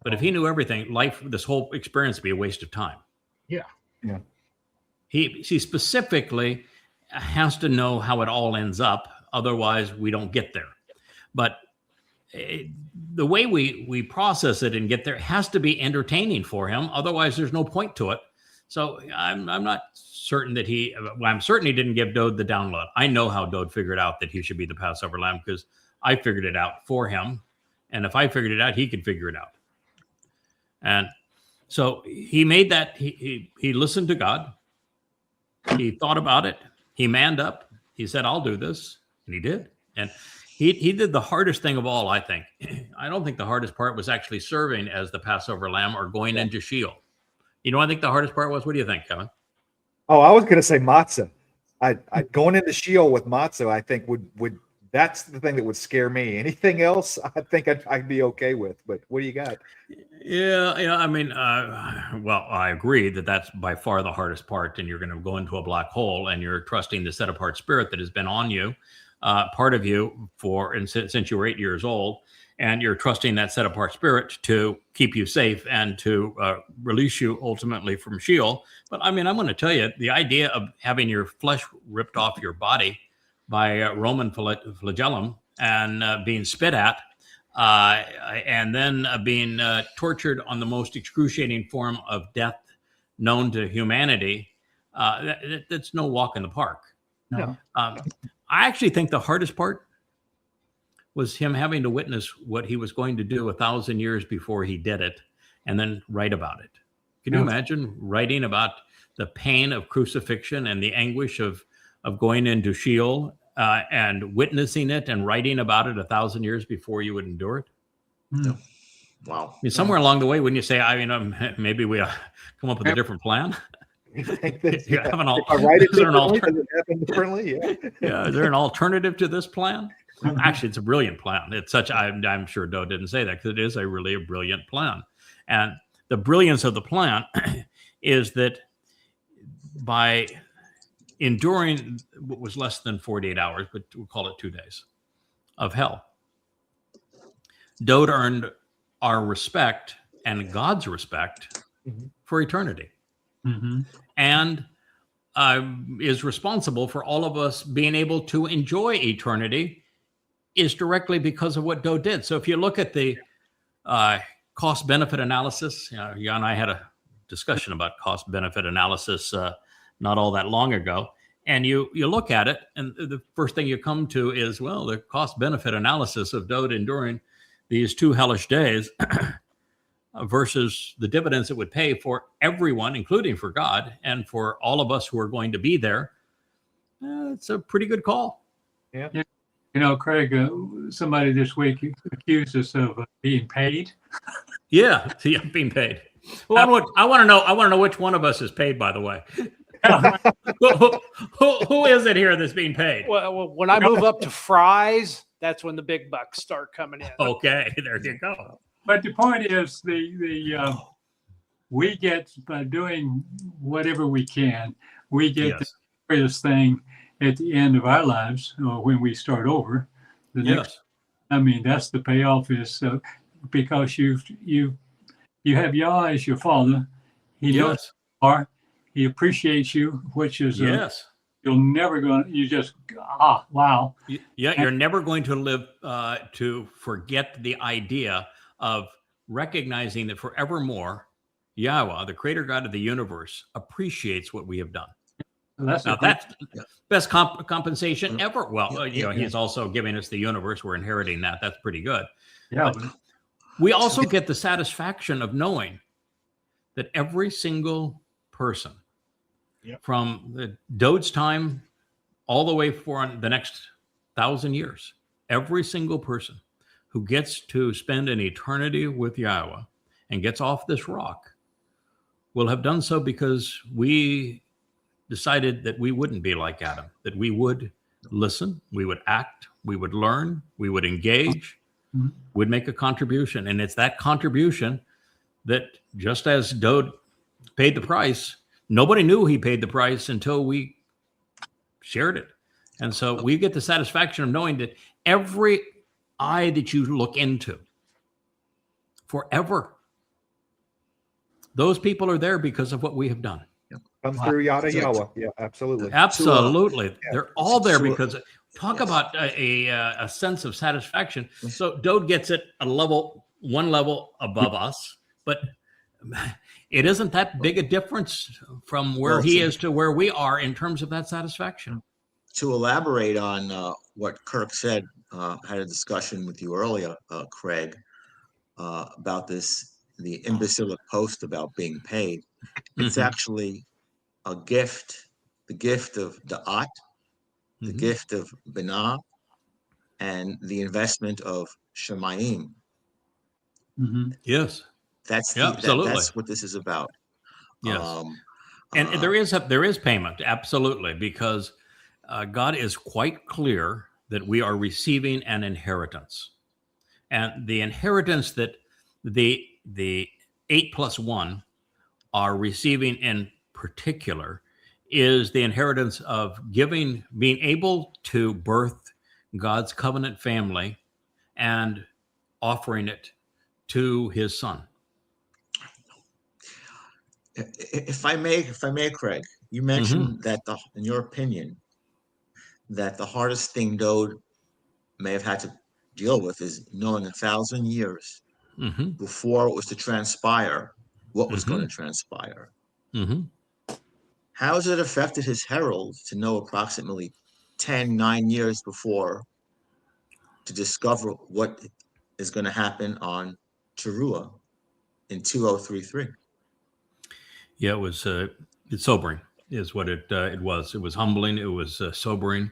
But if he knew everything, this whole experience would be a waste of time. Yeah. Yeah. He specifically has to know how it all ends up. Otherwise, we don't get there. But the way we process it and get there has to be entertaining for him. Otherwise, there's no point to it. So I'm not certain that I'm certain he didn't give Dowd the download. I know how Dowd figured out that he should be the Passover lamb, because I figured it out for him. And if I figured it out, he could figure it out. And so he made that, he listened to God. He thought about it. He manned up. He said, I'll do this. And he did. And he did the hardest thing of all, I think. I don't think the hardest part was actually serving as the Passover lamb or going into Sheol. You know what I think the hardest part was? What do you think, Kevin? Oh, I was going to say matzah. I going into Sheol with matzah, I think would That's the thing that would scare me. Anything else, I think I'd be okay with. But what do you got? Yeah. I mean, well, I agree that that's by far the hardest part, and you're going to go into a black hole, and you're trusting the set apart spirit that has been on you, part of you since you were 8 years old, and you're trusting that set apart spirit to keep you safe and to release you ultimately from Sheol. But I mean, I'm going to tell you, the idea of having your flesh ripped off your body by Roman flagellum and being spit at, and then being tortured on the most excruciating form of death known to humanity, that's no walk in the park. No. I actually think the hardest part was him having to witness what he was going to do 1,000 years before he did it, and then write about it. Can you imagine writing about the pain of crucifixion and the anguish of going into Sheol, and witnessing it and writing about it 1,000 years before you would endure it? No. Wow. I mean, somewhere along the way, wouldn't you say, I mean, maybe we come up with a different plan? You think that, You have an al- if I write it is there an differently, alter- does it happen differently? Yeah. Yeah, is there an alternative to this plan? Actually, it's a brilliant plan. It's such, I'm sure Dowd didn't say that, because it is really a brilliant plan. And the brilliance of the plan is that by enduring what was less than 48 hours, but we'll call it 2 days of hell, Dowd earned our respect and God's respect for eternity, and is responsible for all of us being able to enjoy eternity, is directly because of what Dowd did. So if you look at the cost-benefit analysis, you and I had a discussion about cost-benefit analysis not all that long ago, and you look at it, and the first thing you come to is, well, the cost-benefit analysis of Dowd enduring these 2 hellish days versus the dividends it would pay for everyone, including for God, and for all of us who are going to be there. It's a pretty good call. Yeah. You know, Craig, somebody this week accused us of being paid. Yeah, being paid. Well, I want to know which one of us is paid, by the way. who is it here that's being paid? Well, when I move up to fries, that's when the big bucks start coming in. Okay, there you go. But the point is, we get, by doing whatever we can, we get the greatest thing at the end of our lives, or when we start over. The next, I mean, that's the payoff, is because you have Yah as your father. He knows who you are. He appreciates you, which is you're never going to, you just, wow. You're never going to live to forget the idea of recognizing that forevermore, Yahweh, the creator God of the universe, appreciates what we have done. That's best compensation ever. Well, he's also giving us the universe. We're inheriting that. That's pretty good. Yeah. But we also get the satisfaction of knowing that every single person from the Dowd's time all the way for the next 1,000 years, every single person who gets to spend an eternity with Yahweh and gets off this rock will have done so because we decided that we wouldn't be like Adam, that we would listen, we would act, we would learn, we would engage, would make a contribution. And it's that contribution that, just as Dowd paid the price, nobody knew he paid the price until we shared it. And so we get the satisfaction of knowing that every eye that you look into forever, those people are there because of what we have done. Comes through YadaYahowah. Yeah, absolutely. Absolutely. They're all there because talk about a sense of satisfaction. So Dowd gets it one level above us, but it isn't that big a difference from where he is to where we are in terms of that satisfaction. To elaborate on what Kirk said, had a discussion with you earlier, Craig, about the imbecilic post about being paid. It's actually a gift, the gift of Da'at, the gift of Binah, and the investment of Shemayim. Yes. That's what this is about. Yes. And there is payment, absolutely, because God is quite clear that we are receiving an inheritance. And the inheritance that the 8 plus 1 are receiving in particular is the inheritance of being able to birth God's covenant family and offering it to his son. If I may, Craig, you mentioned that in your opinion, that the hardest thing Dowd may have had to deal with is knowing 1,000 years before it was to transpire what was going to transpire. How has it affected his herald to know approximately 9 years before to discover what is going to happen on Towrah in 2033? Yeah, it was it's sobering, is what it was. It was humbling. It was sobering.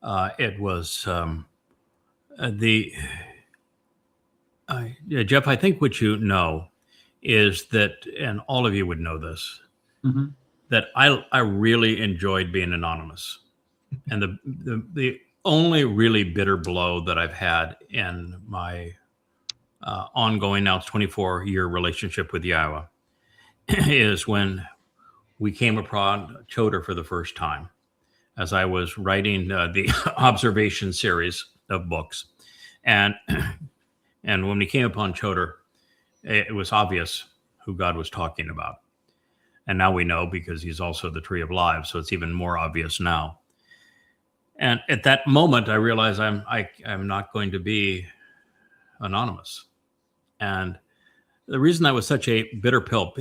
It was Jeff. I think what you know is that, and all of you would know this, that I really enjoyed being anonymous, and the only really bitter blow that I've had in my ongoing, now it's 24-year relationship with YAHOWAH, is when we came upon Towrah for the first time, as I was writing the observation series of books. And when we came upon Towrah, it was obvious who God was talking about. And now we know, because he's also the tree of life, so it's even more obvious now. And at that moment, I realized I'm not going to be anonymous. And the reason that was such a bitter pill,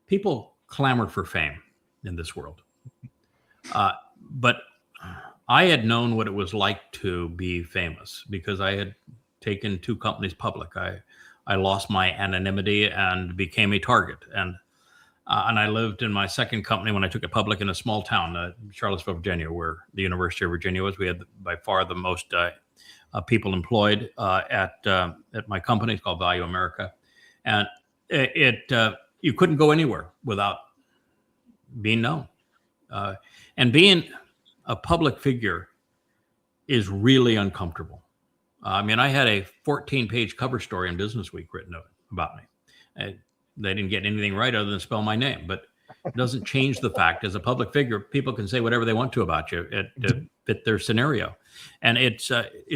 people clamor for fame in this world. But I had known what it was like to be famous, because I had taken 2 companies public. I lost my anonymity and became a target. And I lived in my second company when I took it public in a small town, Charlottesville, Virginia, where the University of Virginia was. We had by far the most people employed at my company. It's called Value America. And you couldn't go anywhere without being known. And being a public figure is really uncomfortable. I mean, I had a 14-page cover story in Business Week written about me. They didn't get anything right other than spell my name, but it doesn't change the fact, as a public figure, people can say whatever they want to about you to fit their scenario. And it's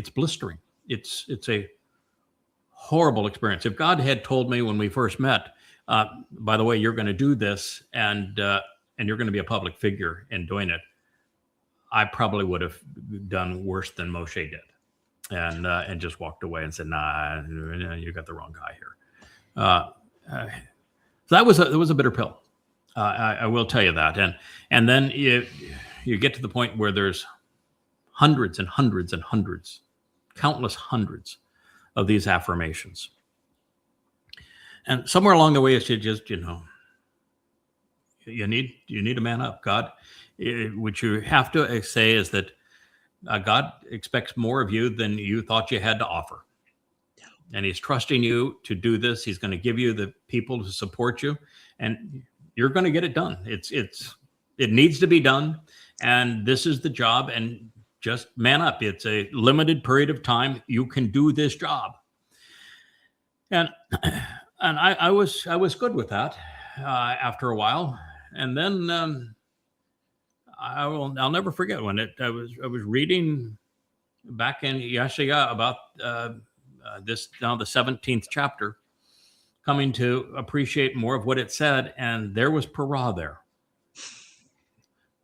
blistering. It's a horrible experience. If God had told me when we first met, by the way, you're going to do this, and you're going to be a public figure in doing it, I probably would have done worse than Moshe did, and just walked away and said, "Nah, you got the wrong guy here." So that was a bitter pill. I will tell you that. And then you get to the point where there's hundreds and hundreds and hundreds, countless hundreds of these affirmations. And somewhere along the way, it's just, you need to man up. God, what you have to say is that God expects more of you than you thought you had to offer. And he's trusting you to do this. He's going to give you the people to support you, and you're going to get it done. It needs to be done. And this is the job, and just man up. It's a limited period of time. You can do this job. And I was good with that after a while. And then I'll never forget when I was reading back in Yeshaya about this, now the 17th chapter, coming to appreciate more of what it said, and there was Parah there.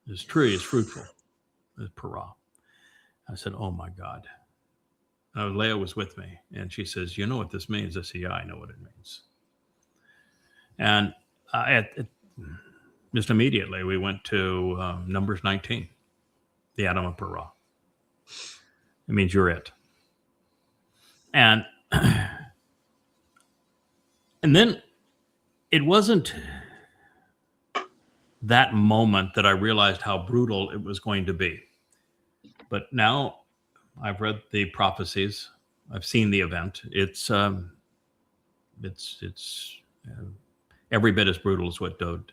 This tree is fruitful. There's Parah. I said, "Oh my God." Leah was with me, and she says, "You know what this means?" I said, "Yeah, I know what it means." And just immediately, we went to Numbers 19, the Adam of Parah. It means you're it. And then it wasn't that moment that I realized how brutal it was going to be. But now I've read the prophecies. I've seen the event. It's every bit as brutal as what Dowd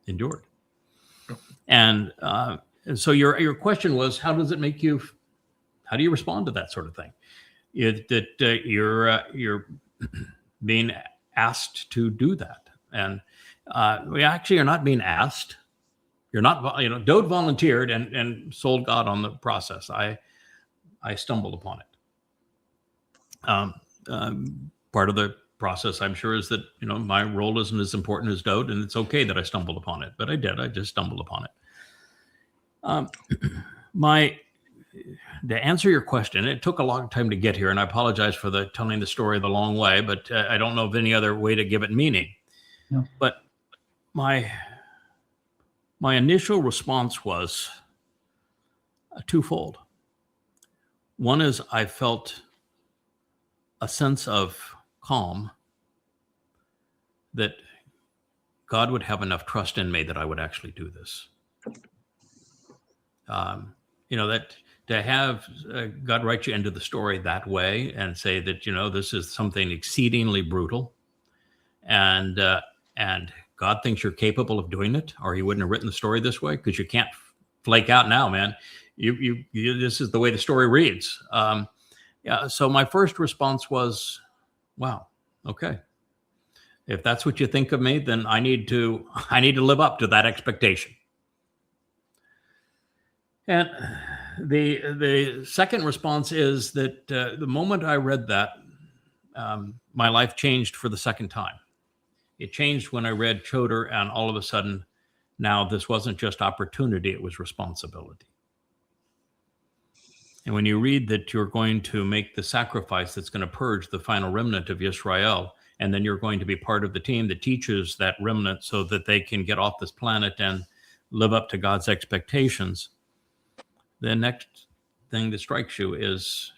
endured. And so your question was, how does it make you How do you respond to that sort of thing? You're being asked to do that, and we actually are not being asked. You're not, Dowd volunteered and sold God on the process. I stumbled upon it. Part of the process, I'm sure, is that, my role isn't as important as Dowd, and it's okay that I stumbled upon it, but I did. I just stumbled upon it. To answer your question, it took a long time to get here, and I apologize for telling the story the long way, but I don't know of any other way to give it meaning. No. But my initial response was twofold. One is I felt a sense of calm that God would have enough trust in me that I would actually do this. That to have God write you into the story that way and say that, this is something exceedingly brutal, and God thinks you're capable of doing it, or he wouldn't have written the story this way, because you can't flake out now, man. You this is the way the story reads. So my first response was, wow, okay. If that's what you think of me, then I need to live up to that expectation. And the second response is that the moment I read that, my life changed for the second time. It changed when I read Towrah, and all of a sudden, now this wasn't just opportunity, it was responsibility. And when you read that you're going to make the sacrifice that's going to purge the final remnant of Israel, and then you're going to be part of the team that teaches that remnant so that they can get off this planet and live up to God's expectations, the next thing that strikes you is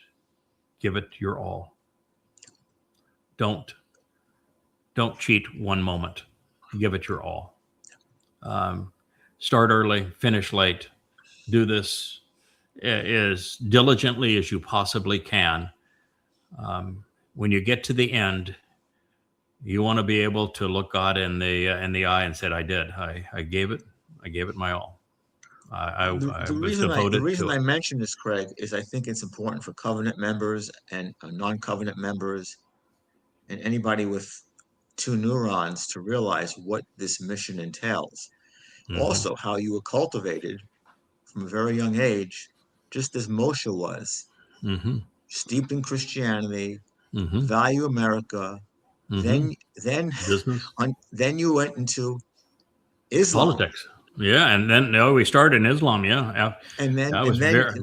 give it your all. Don't cheat one moment. Give it your all. Start early, finish late. Do this as diligently as you possibly can. When you get to the end, you want to be able to look God in the eye and say, I did. I gave it my all. The reason I mention this, Craig, is I think it's important for covenant members and non-covenant members and anybody with two neurons to realize what this mission entails. Mm-hmm. Also, how you were cultivated from a very young age, just as Moshe was, mm-hmm. steeped in Christianity, mm-hmm. value America. Mm-hmm. Then you went into Islam. Politics. Yeah, and then we started in Islam. Yeah, and then that was very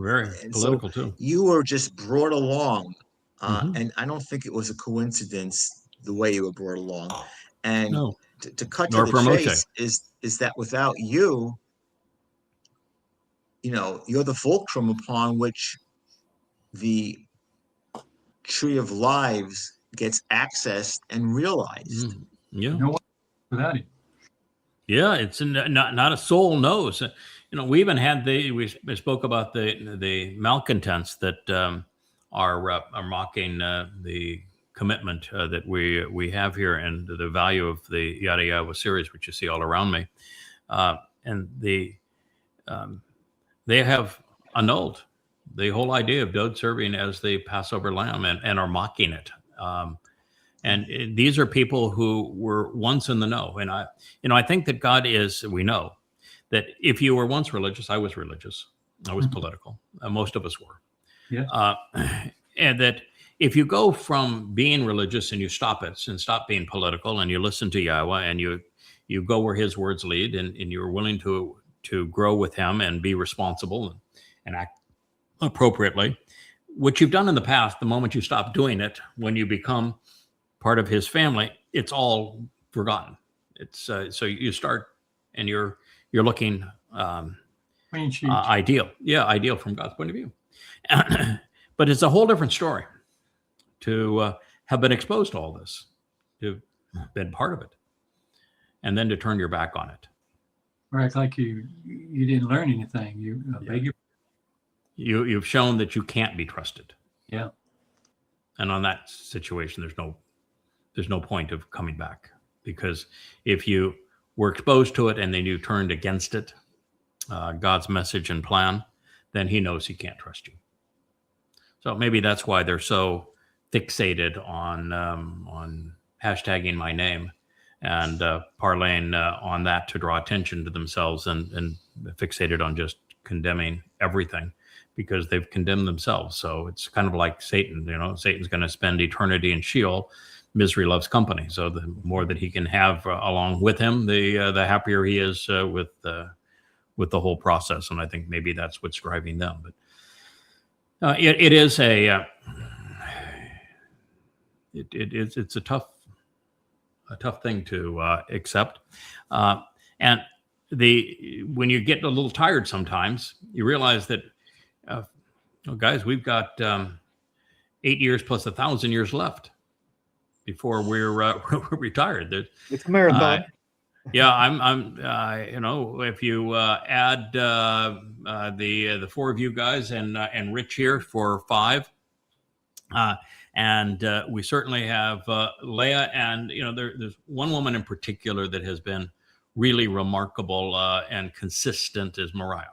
political too. You were just brought along, mm-hmm. and I don't think it was a coincidence the way you were brought along. And no. to cut to the chase is that without you, you're the fulcrum upon which the tree of lives gets accessed and realized. Mm. Yeah, without it. Yeah, it's not a soul knows. We even had we spoke about the malcontents that are mocking the commitment that we have here and the value of the YadaYahowah series, which you see all around me, and they have annulled the whole idea of Dowd serving as the Passover lamb and are mocking it. And these are people who were once in the know. And I think that God we know that if you were once religious, I was religious, I was mm-hmm. political. Most of us were. Yeah. And that if you go from being religious and you stop it and stop being political and you listen to Yahweh and you go where his words lead and you're willing to grow with him and be responsible and act appropriately, what you've done in the past, the moment you stop doing it, when you become part of his family, it's all forgotten. It's so you start and you're looking ideal. Yeah, ideal from God's point of view. But it's a whole different story to have been exposed to all this, to have been part of it, and then to turn your back on it. Right, like you didn't learn anything. You've shown that you can't be trusted. Yeah. And on that situation, there's no point of coming back, because if you were exposed to it and then you turned against it, God's message and plan, then he knows he can't trust you. So maybe that's why they're so fixated on hashtagging my name and parlaying on that to draw attention to themselves, and fixated on just condemning everything because they've condemned themselves. So it's kind of like Satan. Satan's going to spend eternity in Sheol. Misery loves company. So the more that he can have along with him, the happier he is with the whole process. And I think maybe that's what's driving them. But it is it's a tough thing to accept. And when you get a little tired sometimes, you realize that, guys, we've got 8 years plus 1,000 years left before we're retired. It's a marathon. Yeah, I'm if you add the four of you guys and Rich here for 5, and we certainly have Leah, and there's one woman in particular that has been really remarkable and consistent, is Mariah.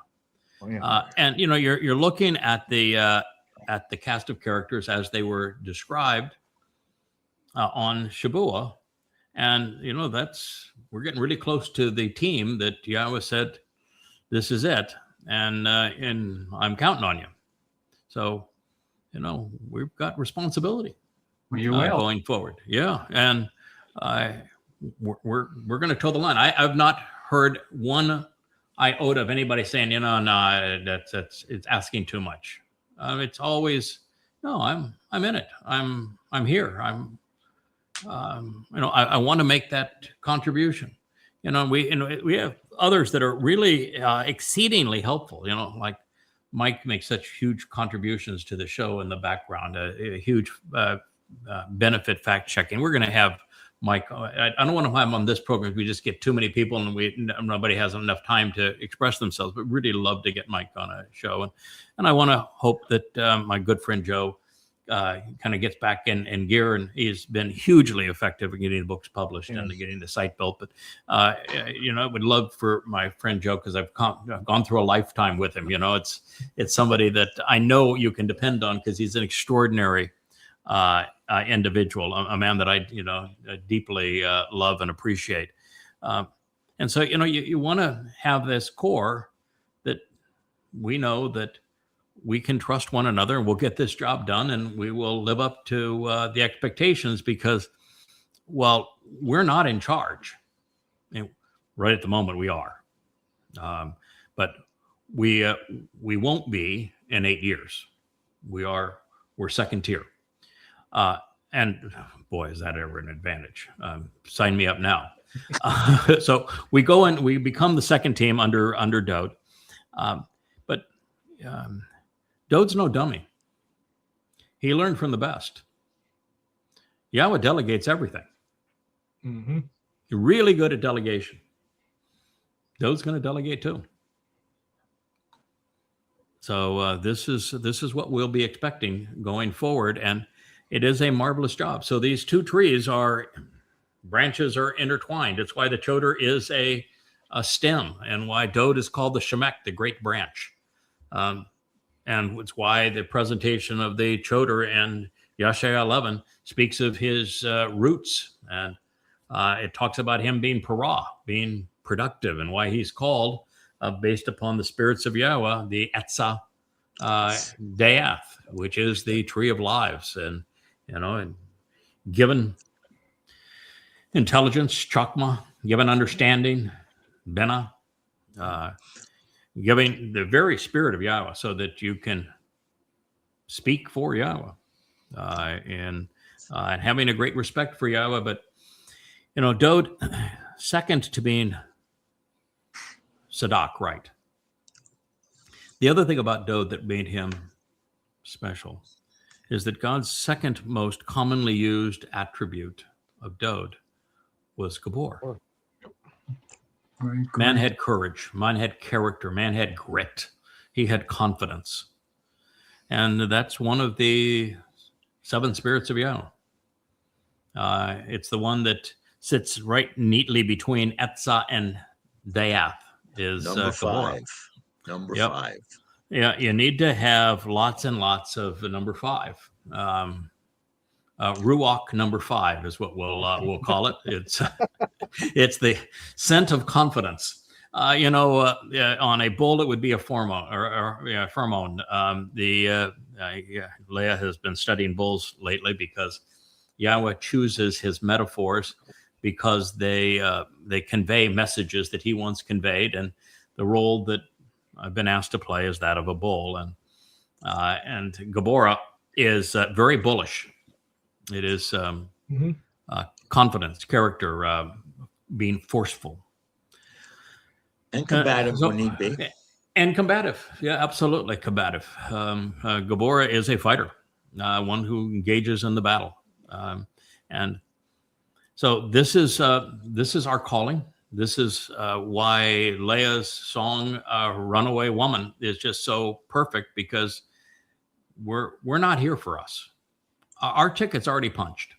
Oh, yeah. And you're looking at the cast of characters as they were described on Shabuah, and we're getting really close to the team that Yahweh said, this is it, and I'm counting on you. So we've got responsibility going forward. Yeah, and we're going to toe the line. I've not heard one iota of anybody saying, no, that's it's asking too much. It's always, no, I'm in it. I'm here. I want to make that contribution. We have others that are really exceedingly helpful. Like Mike makes such huge contributions to the show in the background, a huge benefit fact checking. We're going to have Mike. I don't want to have him on this program. We just get too many people and nobody has enough time to express themselves. But really love to get Mike on a show, and I want to hope that my good friend Joe kind of gets back in gear, and he's been hugely effective in getting the books published and getting the site built. But I would love for my friend Joe, because I've gone through a lifetime with him. It's somebody that I know you can depend on, because he's an extraordinary individual, a man that I deeply love and appreciate. And so you want to have this core that we know that we can trust one another, and we'll get this job done, and we will live up to the expectations, because, well, we're not in charge. Right at the moment we are, but we won't be in 8 years. We're second tier, and boy, is that ever an advantage. Sign me up now. So we go and we become the second team under Dowd, but Dowd's no dummy. He learned from the best. Yahweh delegates everything. Mm-hmm. You're really good at delegation. Dowd's going to delegate too. So this is what we'll be expecting going forward, and it is a marvelous job. So these two trees branches are intertwined. It's why the Towrah is a stem, and why Dowd is called the Shemek, the great branch. And it's why the presentation of the Towrah in Yashaya 11 speaks of his roots, and it talks about him being parah, being productive, and why he's called, based upon the spirits of Yahweh, the Etz Daat, which is the tree of lives, and given intelligence, chakma, given understanding, bena, giving the very spirit of Yahweh, so that you can speak for Yahweh, and having a great respect for Yahweh. But Dowd, second to being Sadak, right? The other thing about Dowd that made him special is that God's second most commonly used attribute of Dowd was Gabor. Man had courage, man had character, man had grit, he had confidence. And that's one of the 7 spirits of Yahweh. It's the one that sits right neatly between Etz and Daat, is number Gabor. 5. Number 5. Yeah, you need to have lots and lots of the number 5. Ruach number 5 is what we'll call it. It's the scent of confidence. On a bull it would be a pheromone or pheromone. Leah has been studying bulls lately because Yahweh chooses his metaphors because they convey messages that he once conveyed, and the role that I've been asked to play is that of a bull, and Gabora is very bullish. It is confidence, character, being forceful. And combative when need be. And combative. Yeah, absolutely combative. Gabora is a fighter, one who engages in the battle. And so this is our calling. This is why Leah's song, Runaway Woman, is just so perfect, because we're not here for us. Our ticket's already punched.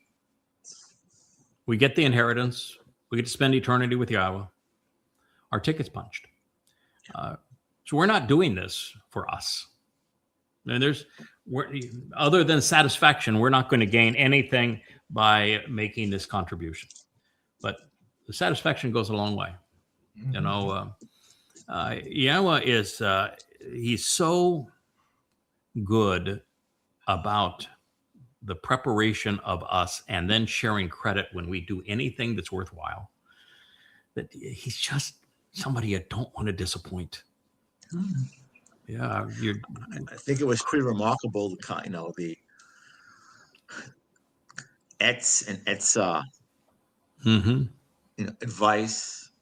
We get the inheritance. We get to spend eternity with Yahweh. Our ticket's punched. So we're not doing this for us. And other than satisfaction, we're not going to gain anything by making this contribution. But the satisfaction goes a long way. Yahweh is, he's so good about the preparation of us and then sharing credit when we do anything that's worthwhile, that he's just somebody you don't want to disappoint. Yeah. I think it was pretty remarkable, the Etz and Etz, advice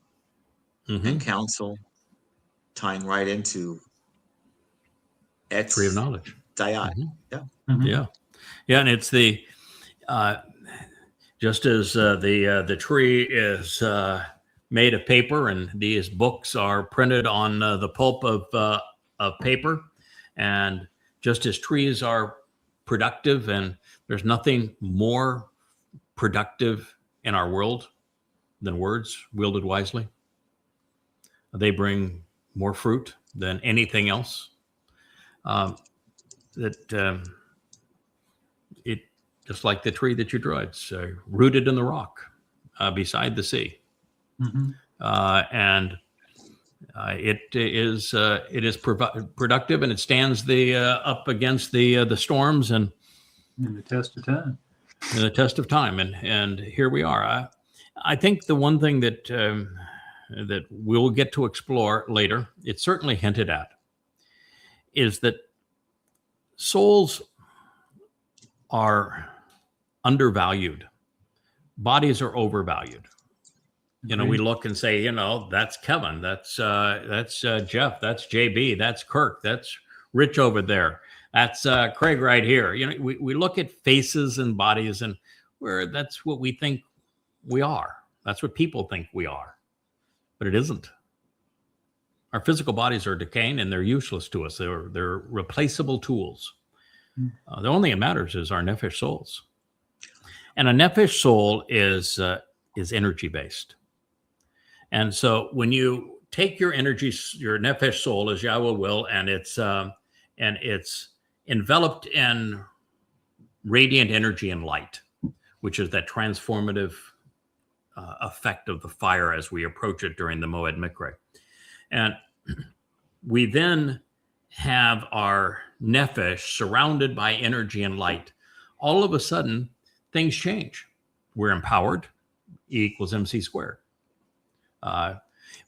and counsel tying right into Etz tree of knowledge. Dowd. Yeah, and it's the just as the tree is made of paper, and these books are printed on the pulp of paper, and just as trees are productive, and there's nothing more productive in our world than words wielded wisely. They bring more fruit than anything else. It just like the tree that you draw, it's rooted in the rock beside the sea, and it is productive, and it stands up against the storms and in the test of time. In the test of time, and here we are. I think the one thing that we'll get to explore later, it's certainly hinted at, is that souls are undervalued. Bodies are overvalued. We look and say, that's Kevin, that's Jeff, that's JB, that's Kirk, that's Rich over there, that's Craig right here. We look at faces and bodies, and that's what we think we are. That's what people think we are, but it isn't. Our physical bodies are decaying, and they're useless to us. They're replaceable tools. The only thing that matters is our nephesh souls, and a nephesh soul is energy based. And so when you take your energy, your nephesh soul, as Yahweh will, and it's enveloped in radiant energy and light, which is that transformative effect of the fire as we approach it during the Moed Mikre. And we then have our nephesh surrounded by energy and light. All of a sudden, things change. We're empowered. E equals MC squared.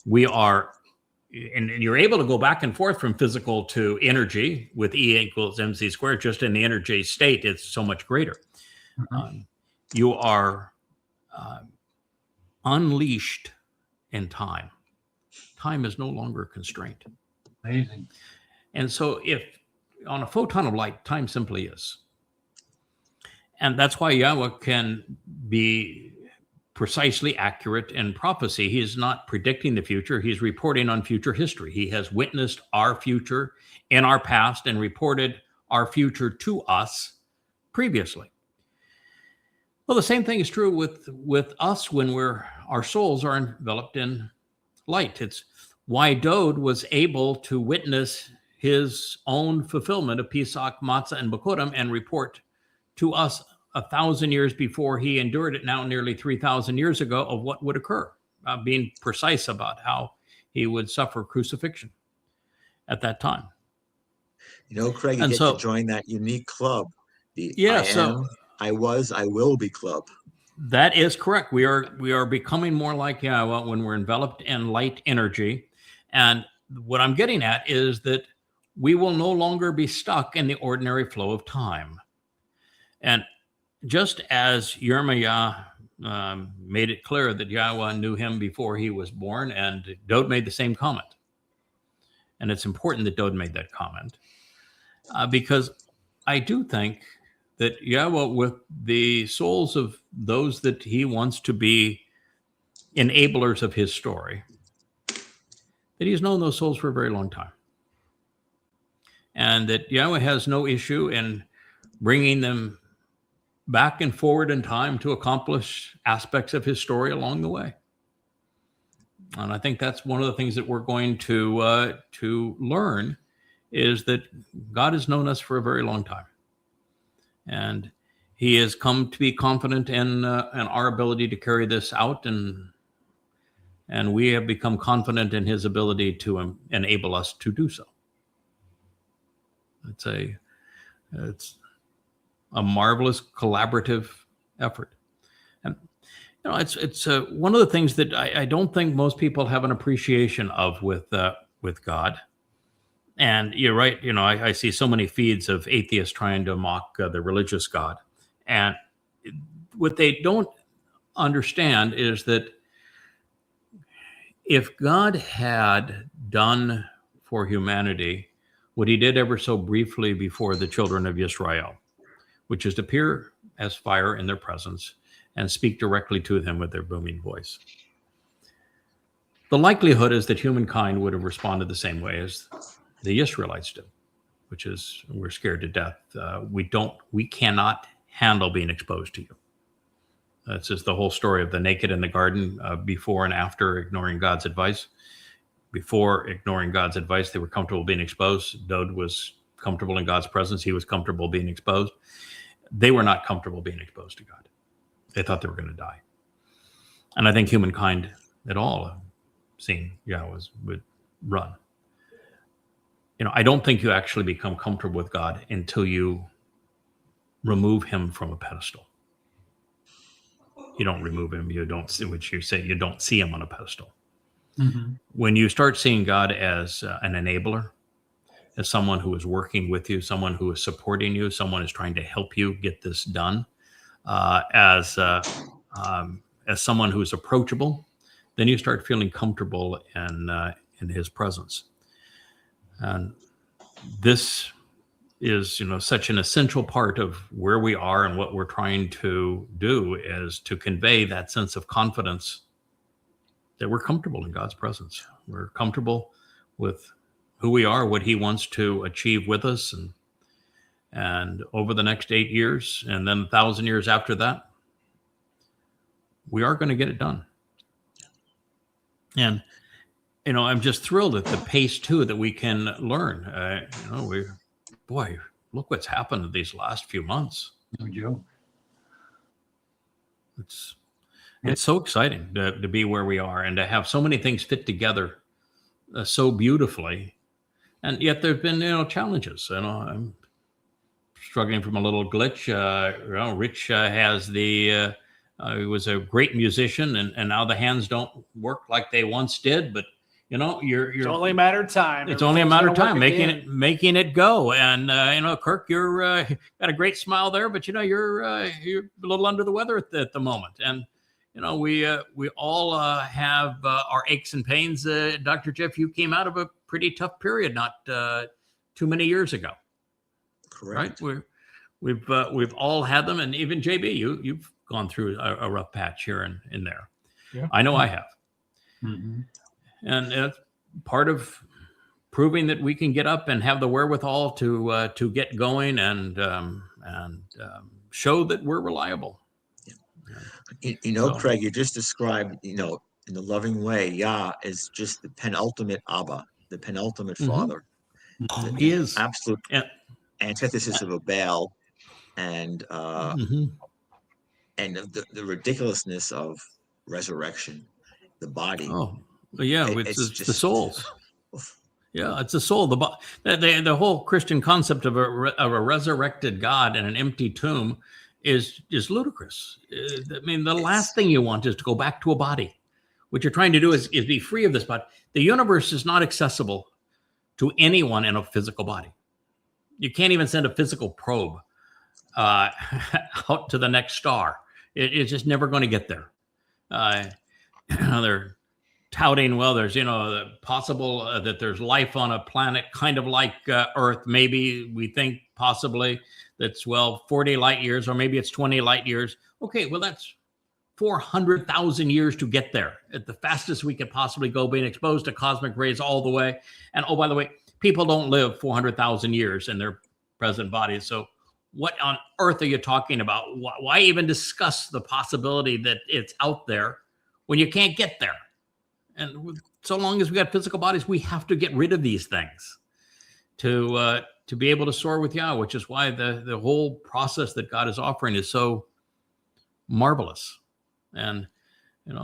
We are, and you're able to go back and forth from physical to energy with E equals MC squared. Just in the energy state, it's so much greater. You are unleashed in time. Time is no longer a constraint. Amazing. And so if on a photon of light, time simply is. And that's why Yahweh can be precisely accurate in prophecy. He is not predicting the future. He's reporting on future history. He has witnessed our future in our past and reported our future to us previously. Well, the same thing is true with us when our souls are enveloped in light. It's why Dowd was able to witness his own fulfillment of Pesach Matsah and Bikuwrym and report to us 1,000 years before he endured it, now nearly 3,000 years ago, of what would occur, being precise about how he would suffer crucifixion at that time. Craig, you And get so- to join that unique club, the Yeah, I am, I was, I will be club. That is correct. We are becoming more like YAHOWAH when we're enveloped in light energy. And what I'm getting at is that we will no longer be stuck in the ordinary flow of time. And just as Yirmiyah made it clear that YAHOWAH knew him before he was born, and Dowd made the same comment. And it's important that Dowd made that comment because I do think that YAHOWAH, with the souls of those that he wants to be enablers of his story, that he's known those souls for a very long time. And that YAHOWAH has no issue in bringing them back and forward in time to accomplish aspects of his story along the way. And I think that's one of the things that we're going to learn, is that God has known us for a very long time. And he has come to be confident in our ability to carry this out, and we have become confident in his ability to enable us to do so. It's a marvelous collaborative effort. And it's one of the things that I don't think most people have an appreciation of with God. And you're right. I see so many feeds of atheists trying to mock the religious God. And what they don't understand is that if God had done for humanity what he did ever so briefly before the children of Israel, which is to appear as fire in their presence and speak directly to them with their booming voice, the likelihood is that humankind would have responded the same way as the Israelites did, which is, we're scared to death. We cannot handle being exposed to you. That's just the whole story of the naked in the garden, before and after ignoring God's advice. Before ignoring God's advice, they were comfortable being exposed. Dowd was comfortable in God's presence. He was comfortable being exposed. They were not comfortable being exposed to God. They thought they were going to die. And I think humankind at all, seeing YAHOWAH, would run. I don't think you actually become comfortable with God until you remove him from a pedestal. You don't remove him. You don't see, which you say, you don't see him on a pedestal. Mm-hmm. When you start seeing God as an enabler, as someone who is working with you, someone who is supporting you, someone is trying to help you get this done, as someone who is approachable, then you start feeling comfortable in his presence. And this is, such an essential part of where we are and what we're trying to do, is to convey that sense of confidence that we're comfortable in God's presence. We're comfortable with who we are, what he wants to achieve with us. And over the next 8 years, and then 1,000 years after that, we are going to get it done. And I'm just thrilled at the pace too that we can learn. Look what's happened these last few months. No joke. It's so exciting to be where we are and to have so many things fit together so beautifully. And yet there've been, challenges. I'm struggling from a little glitch. Rich has he was a great musician, and now the hands don't work like they once did, but you're It's only a matter of time. It's only a matter of Everything's time gonna work making it go. And Kirk, you're got a great smile there, but you're a little under the weather at the moment. And we all have our aches and pains. Dr. Jeff, you came out of a pretty tough period not too many years ago. Correct. Right? We've all had them, and even JB, you've gone through a rough patch here and there. Yeah. I know I have. Mm-hmm. And it's part of proving that we can get up and have the wherewithal to get going and show that we're reliable. Craig, you just described, in a loving way, Yah is just the penultimate Abba, the penultimate Mhm. father. He is. Absolute Yeah. antithesis of a Baal, and Mhm. and the ridiculousness of resurrection, the body. Oh, yeah, It- it's, it's the just- souls. Yeah, it's the soul. The whole Christian concept of a resurrected God and an empty tomb is ludicrous. I mean, the last thing you want is to go back to a body. What you're trying to do is be free of this body. The universe is not accessible to anyone in a physical body. You can't even send a physical probe out to the next star. It's just never going to get there. They're touting, well, there's, possible that there's life on a planet kind of like Earth. Maybe we think possibly that's, 40 light years, or maybe it's 20 light years. Okay, well, that's 400,000 years to get there at the fastest we could possibly go, being exposed to cosmic rays all the way. And oh, by the way, people don't live 400,000 years in their present bodies. So what on earth are you talking about? Why even discuss the possibility that it's out there when you can't get there? And so long as we got physical bodies, we have to get rid of these things to be able to soar with Yah, which is why the whole process that God is offering is so marvelous. And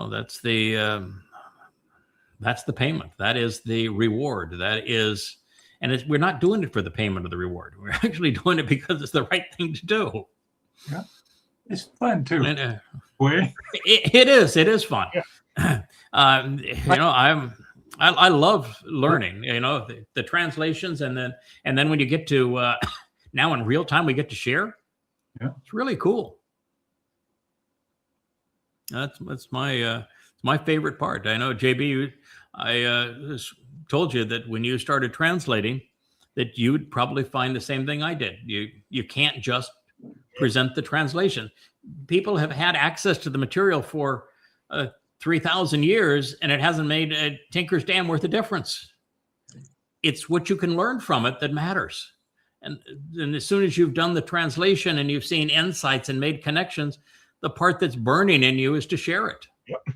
that's the payment. That is the reward. That is, and we're not doing it for the payment of the reward. We're actually doing it because it's the right thing to do. Yeah, it's fun too. And, It is fun. Yeah. I love learning, the translations, and then when you get to now in real time, we get to share. Yeah. It's really cool. That's my favorite part. I know, JB, I told you that when you started translating, that you would probably find the same thing I did. You can't just present the translation. People have had access to the material for 3,000 years, and it hasn't made a tinker's damn worth of difference. It's what you can learn from it that matters. And as soon as you've done the translation and you've seen insights and made connections, the part that's burning in you is to share it. Yep.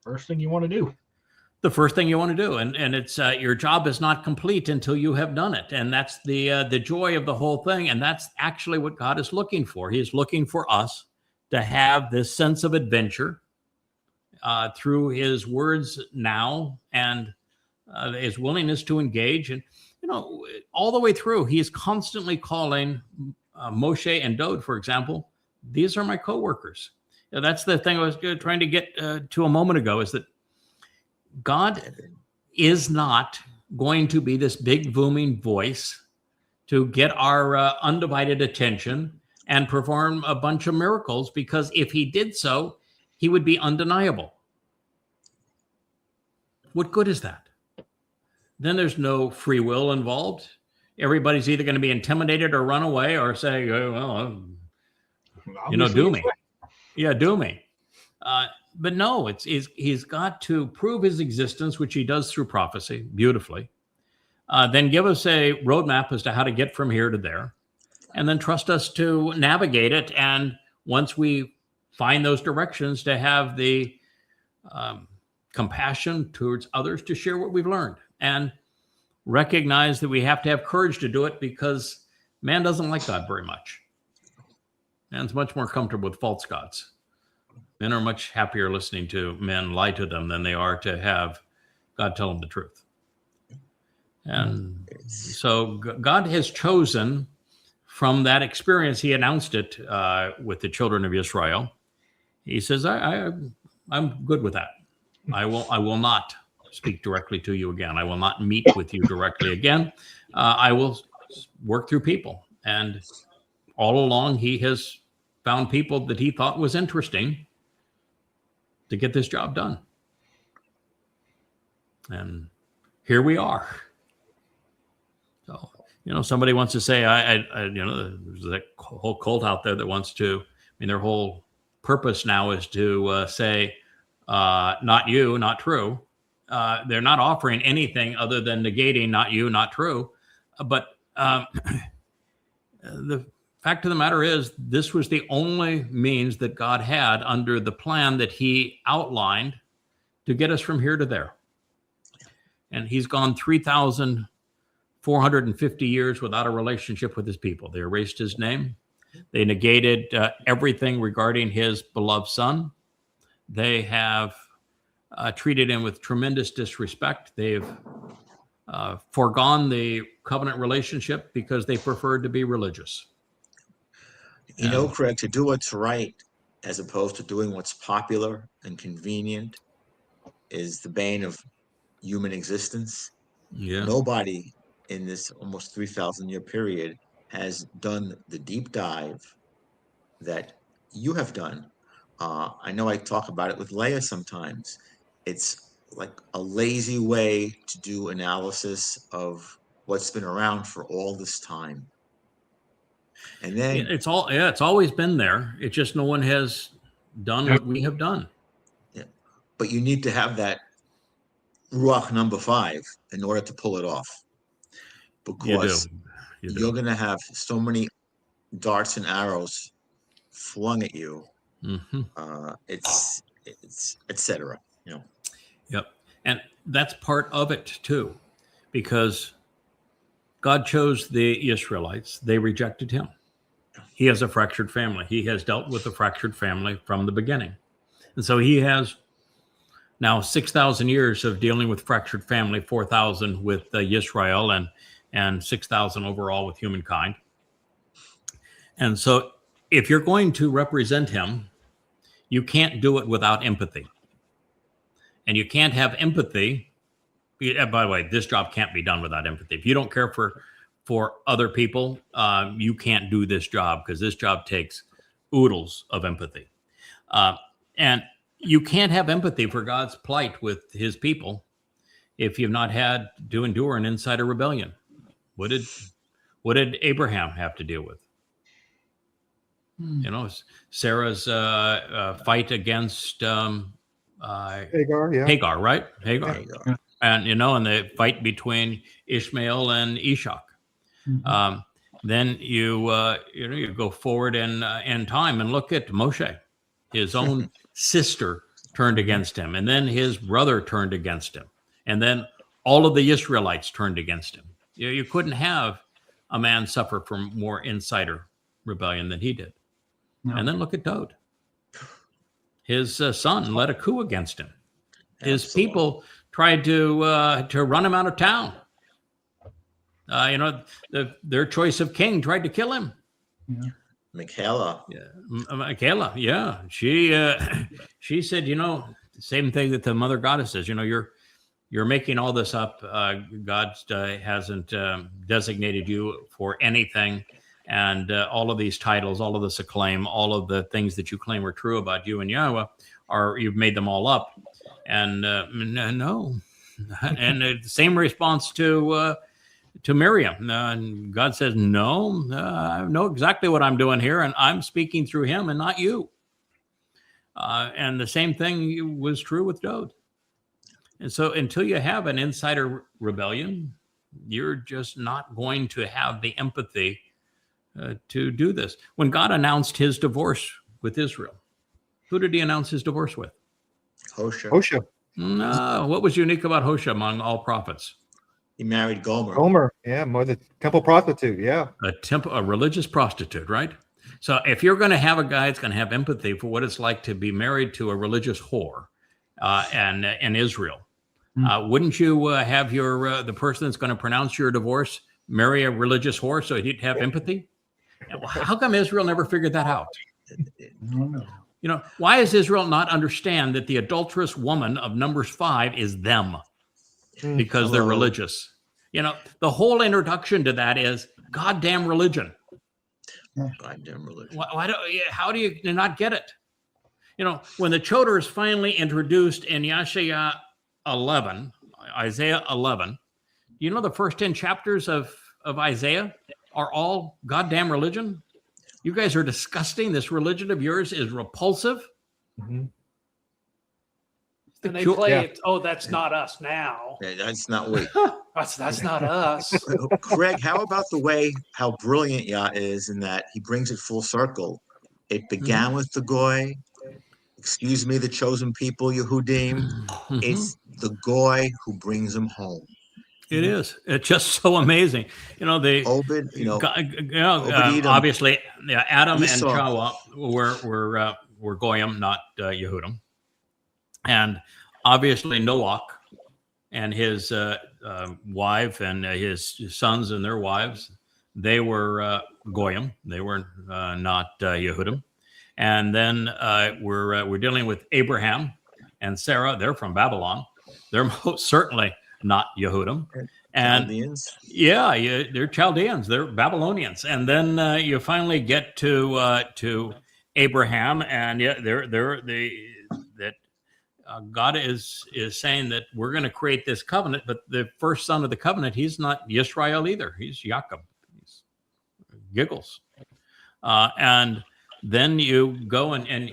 First thing you want to do. The first thing you want to do. And it's your job is not complete until you have done it. And that's the joy of the whole thing. And that's actually what God is looking for. He is looking for us to have this sense of adventure through his words now, and his willingness to engage. And, all the way through, he is constantly calling Moshe and Dowd, for example, these are my coworkers. That's the thing I was trying to get to a moment ago, is that God is not going to be this big booming voice to get our undivided attention and perform a bunch of miracles, because if he did so, he would be undeniable. What good is that? Then there's no free will involved. Everybody's either going to be intimidated or run away or say, oh, well, do me. Yeah, do me. But no, he's got to prove his existence, which he does through prophecy beautifully. Then give us a roadmap as to how to get from here to there, and then trust us to navigate it. And once we find those directions, to have the compassion towards others to share what we've learned, and recognize that we have to have courage to do it, because man doesn't like God very much. Man's much more comfortable with false gods. Men are much happier listening to men lie to them than they are to have God tell them the truth. And so God has chosen from that experience. He announced it with the children of Israel. He says, I'm good with that. I will not speak directly to you again. I will not meet with you directly again. I will work through people. And all along, he has found people that he thought was interesting to get this job done. And here we are. So, somebody wants to say, there's that whole cult out there that wants to, their whole purpose now is to say, not you, not true. They're not offering anything other than negating not you, not true. But the fact of the matter is, this was the only means that God had under the plan that he outlined to get us from here to there. And he's gone 3,000 450 years without a relationship with his people. They erased his name. They negated everything regarding his beloved son. They have treated him with tremendous disrespect. They've foregone the covenant relationship because they preferred to be religious. You know, Craig, to do what's right as opposed to doing what's popular and convenient is the bane of human existence. Yeah. Nobody in this almost 3,000-year period has done the deep dive that you have done. I know I talk about it with Leah sometimes. It's like a lazy way to do analysis of what's been around for all this time. And then It's always been there. It's just no one has done what we have done. yeah, but you need to have that Ruach number 5 in order to pull it off. Because you're going to have so many darts and arrows flung at you. It's etc. You know. Yep. And that's part of it too, because God chose the Israelites. They rejected him. He has a fractured family. He has dealt with a fractured family from the beginning. And so he has now 6,000 years of dealing with fractured family, 4,000 with Yisrael and 6,000 overall with humankind. And so if you're going to represent him, you can't do it without empathy. And you can't have empathy. By the way, this job can't be done without empathy. If you don't care for other people, you can't do this job, because this job takes oodles of empathy. And you can't have empathy for God's plight with his people if you've not had to endure an insider rebellion. What did Abraham have to deal with? You know, Sarah's fight against Hagar, yeah. Hagar, right? Hagar. Yeah. And, you know, and the fight between Ishmael and Ishak. Then you go forward in time and look at Moshe. His own sister turned against him, and then his brother turned against him, and then all of the Israelites turned against him. You couldn't have a man suffer from more insider rebellion than he did. No. And then look at Dowd. His son led a coup against him. His people tried to run him out of town. Their choice of king tried to kill him. Yeah. Michaela. Michaela, yeah. She said, the same thing that the mother goddess says, you're making all this up. God hasn't designated you for anything. And all of these titles, all of this acclaim, all of the things that you claim are true about you and Yahweh, you've made them all up. And no. And the same response to Miriam. God says, no, I know exactly what I'm doing here, and I'm speaking through him and not you. And the same thing was true with Dowd. And so until you have an insider rebellion, you're just not going to have the empathy to do this. When God announced his divorce with Israel, who did he announce his divorce with? Hosea. No, what was unique about Hosea among all prophets? He married Gomer. Gomer, yeah, more the temple prostitute, yeah. A religious prostitute, right? So if you're going to have a guy that's going to have empathy for what it's like to be married to a religious whore, and in Israel, wouldn't you have the person that's going to pronounce your divorce marry a religious whore so he'd have empathy? How come Israel never figured that out? I don't know. Why does Israel not understand that the adulterous woman of Numbers 5 is them? Because they're religious. The whole introduction to that is goddamn religion. Goddamn religion. How do you not get it? When the Towrah is finally introduced in Isaiah 11, the first 10 chapters of Isaiah are all goddamn religion? You guys are disgusting. This religion of yours is repulsive. Mm-hmm. And they play it. Oh, that's not us now. Yeah, that's not we. That's not us. Craig, how about how brilliant Yah is in that he brings it full circle. It began with the Goy. Excuse me, the chosen people, Yehudim. It's the Goy who brings them home. It is. It's just so amazing. You know, Obed, obviously, Adam Esau. and Towrah were Goyim, not Yehudim. And obviously Noach and his wife and his sons and their wives, they were Goyim. They were not Yehudim. And then we're dealing with Abraham and Sarah. They're from Babylon. They're most certainly not Yehudim. And Chaldeans. They're Chaldeans. They're Babylonians. And then you finally get to Abraham, and God is saying that we're going to create this covenant, but the first son of the covenant, he's not Yisrael either. He's Jacob. He's giggles. And then you go and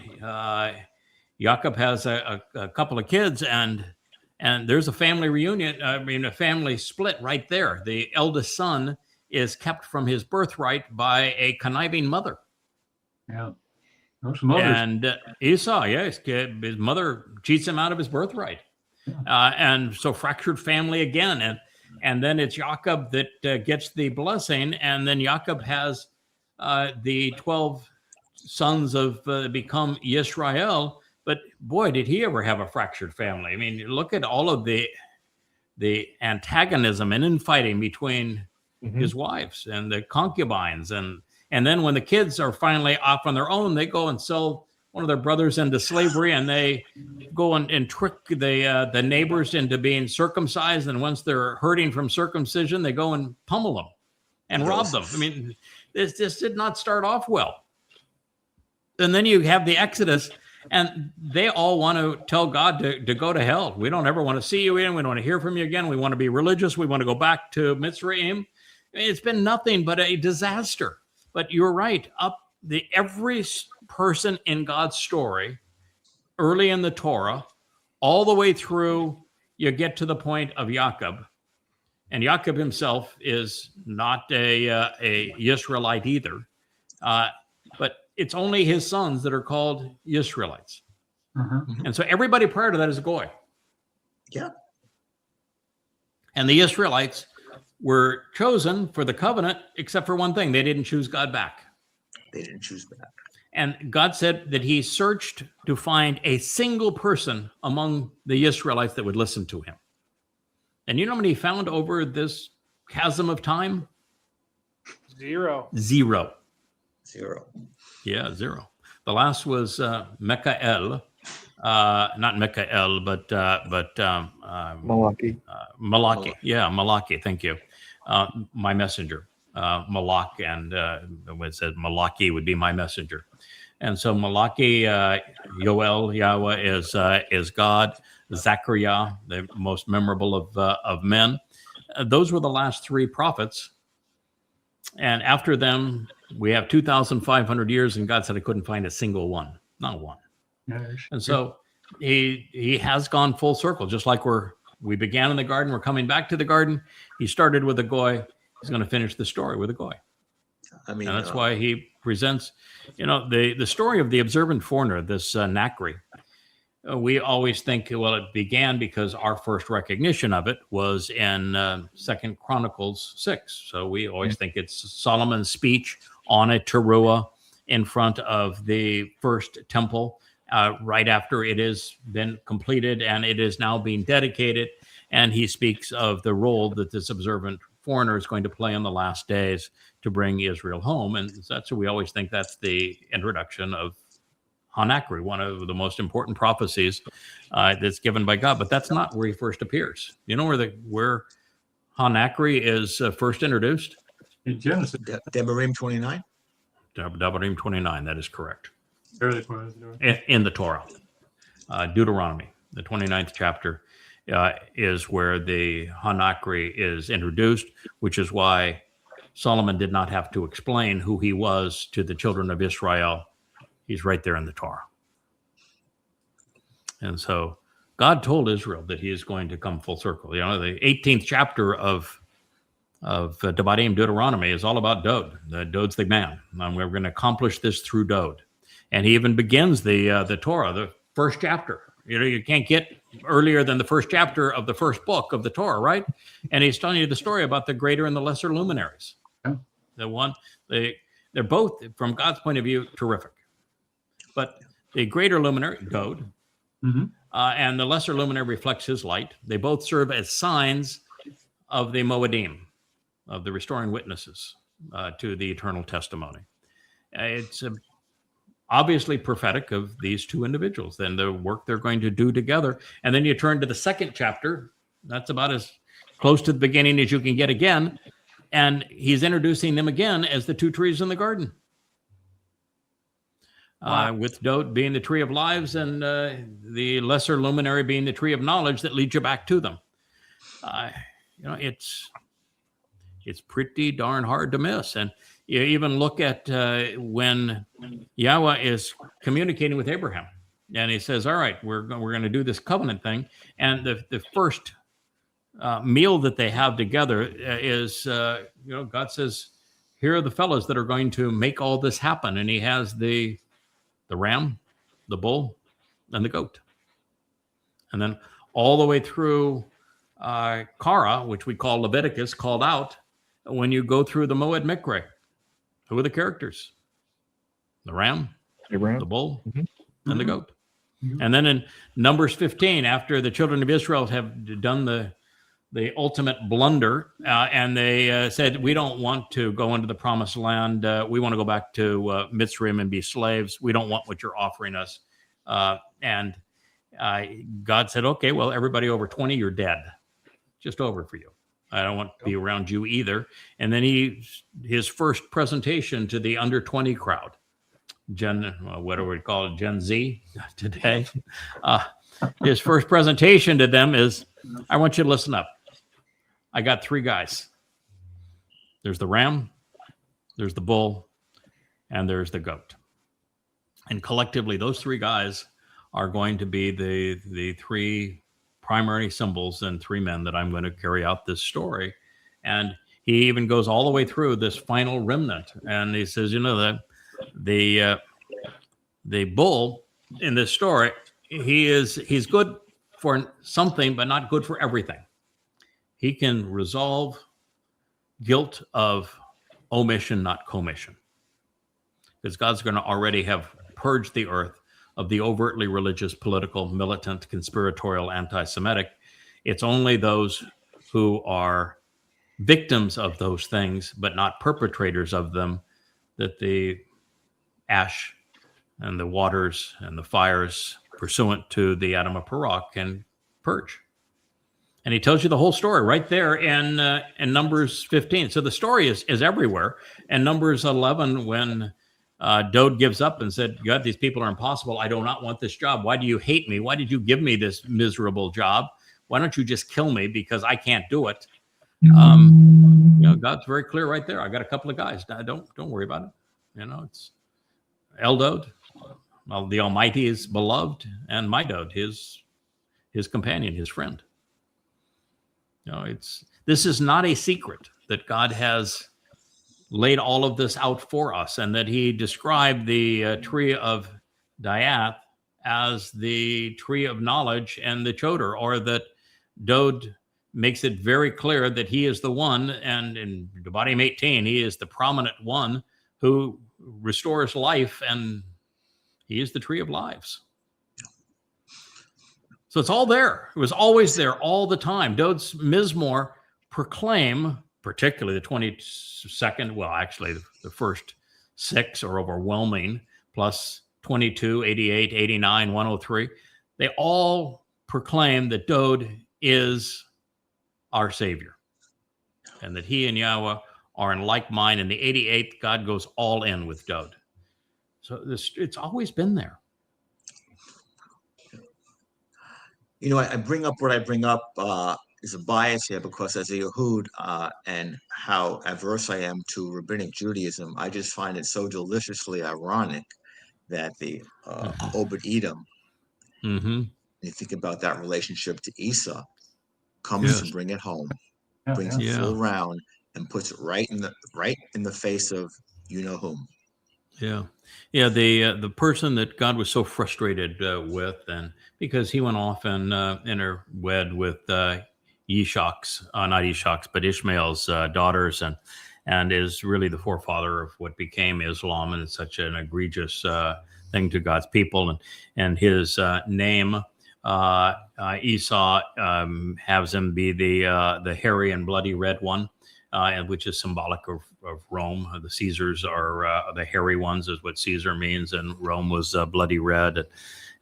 Jacob has a couple of kids, and there's a family reunion. I mean, a family split right there. The eldest son is kept from his birthright by a conniving mother. Yeah. Those mothers. And Esau, his mother cheats him out of his birthright. And so fractured family again. And then it's Jacob that gets the blessing. And then Jacob has the 12 sons of become Yisrael. But boy, did he ever have a fractured family. I mean, look at all of the antagonism and infighting between his wives and the concubines. And then when the kids are finally off on their own, they go and sell one of their brothers into slavery, and they go and trick the neighbors into being circumcised. And once they're hurting from circumcision, they go and pummel them and rob them. I mean, this did not start off well. And then you have the Exodus, and they all want to tell God to go to hell. We don't ever want to see you again. We don't want to hear from you again. We want to be religious. We want to go back to Mitzrayim. I mean, it's been nothing but a disaster. But you're right. Every person in God's story, early in the Torah, all the way through, you get to the point of Jacob. And Jacob himself is not a Israelite either. But it's only his sons that are called Israelites. And so everybody prior to that is a Goy. Yeah. And the Israelites were chosen for the covenant, except for one thing. They didn't choose God back. They didn't choose back. And God said that he searched to find a single person among the Israelites that would listen to him. And you know how many he found over this chasm of time? Zero. Yeah, zero. The last was Mikael. Not Mikael, but Malachi. Malachi. Yeah, Malachi. Thank you. My messenger, Malak, and when it said Malachi would be my messenger. And so Malachi, Yoel, Yahweh is God. Zechariah, the most memorable of men. Those were the last three prophets. And after them, we have 2,500 years, and God said, I couldn't find a single one, not one. And so he has gone full circle, just like we began in the garden. We're coming back to the garden. He started with a Goy. He's going to finish the story with a Goy. I mean, and that's why he presents, the story of the observant foreigner, this Nachri. We always think, well, it began because our first recognition of it was in 2 Chronicles 6. So we always think it's Solomon's speech on a Towrah in front of the first temple, right after it has been completed and it is now being dedicated. And he speaks of the role that this observant foreigner is going to play in the last days to bring Israel home. And that's what we always think that's the introduction of Hanachri, one of the most important prophecies that's given by God. But that's not where he first appears. You know where Hanachri is first introduced? In Genesis. Devarim 29? Devarim 29, that is correct. In In the Torah. Deuteronomy, the 29th chapter, is where the Hanachri is introduced, which is why Solomon did not have to explain who he was to the children of Israel. He's right there in the Torah. And so God told Israel that he is going to come full circle. The 18th chapter of Devarim, Deuteronomy, is all about Dowd. Dowd's the man. And we're going to accomplish this through Dowd. And he even begins the Torah, the first chapter, You can't get earlier than the first chapter of the first book of the Torah, right? And he's telling you the story about the greater and the lesser luminaries. Yeah. They're both, from God's point of view, terrific. But the greater luminary, Dowd, and the lesser luminary reflects his light. They both serve as signs of the Moedim, of the restoring witnesses to the eternal testimony. It's obviously prophetic of these two individuals, then the work they're going to do together. And then you turn to the second chapter. That's about as close to the beginning as you can get again. And he's introducing them again as the two trees in the garden. With Dowd being the tree of lives and the lesser luminary being the tree of knowledge that leads you back to them. It's pretty darn hard to miss. And you even look at when Yahweh is communicating with Abraham, and he says, all right, we're going to do this covenant thing. And the first meal that they have together is, God says, here are the fellows that are going to make all this happen. And he has the ram, the bull, and the goat. And then all the way through Kara, which we call Leviticus, called out, when you go through the Moed Mikre, who are the characters? The ram, the bull, and the goat. And then in Numbers 15, after the children of Israel have done the ultimate blunder, and they said, we don't want to go into the promised land. We want to go back to Mitzrayim and be slaves. We don't want what you're offering us. And God said, okay, well, everybody over 20, you're dead. Just over for you. I don't want to be around you either. And then his first presentation to the under 20 crowd, what do we call it, Gen Z today? His first presentation to them is, I want you to listen up. I got three guys. There's the ram, there's the bull, and there's the goat. And collectively, those three guys are going to be the three primary symbols and three men that I'm going to carry out this story. And he even goes all the way through this final remnant. And he says, that the bull in this story, he's good for something, but not good for everything. He can resolve guilt of omission, not commission. Because God's going to already have purged the earth of the overtly religious, political, militant, conspiratorial, anti-Semitic. It's only those who are victims of those things, but not perpetrators of them, that the ash and the waters and the fires pursuant to the Adam of Perah can purge. And he tells you the whole story right there in Numbers 15. So the story is everywhere. And Numbers 11, when Dowd gives up and said, God, these people are impossible. I do not want this job. Why do you hate me? Why did you give me this miserable job? Why don't you just kill me because I can't do it? God's very clear right there. I got a couple of guys. Don't worry about it. It's Dowd. Well, the Almighty is beloved, and my Dowd, his companion, his friend. This is not a secret that God has laid all of this out for us, and that he described the tree of EtzDaat as the tree of knowledge and the Towrah, or that Dowd makes it very clear that he is the one, and in Devarim 18, he is the prominent one who restores life, and he is the tree of lives. So it's all there. It was always there all the time. Dowd's Mizmor proclaim, particularly the 22nd, well, actually the first 6 are overwhelming, plus 22, 88, 89, 103. They all proclaim that Dowd is our Savior, and that he and Yahweh are in like mind. In the 88th, God goes all in with Dowd. So it's always been there. I bring up what I bring up is a bias here, because as a Yehud and how averse I am to rabbinic Judaism, I just find it so deliciously ironic that the Obed-Edom, you think about that relationship to Esau, comes to bring it home, brings it full round, and puts it right in the face of you know whom. Yeah. Yeah. The person that God was so frustrated with, and because he went off and interwed with Yishak's, not Yishak's, but Ishmael's daughters, and is really the forefather of what became Islam, and it's such an egregious thing to God's people. And his name, Esau, has him be the hairy and bloody red one, and which is symbolic of Rome. The Caesars are the hairy ones, is what Caesar means, and Rome was bloody red.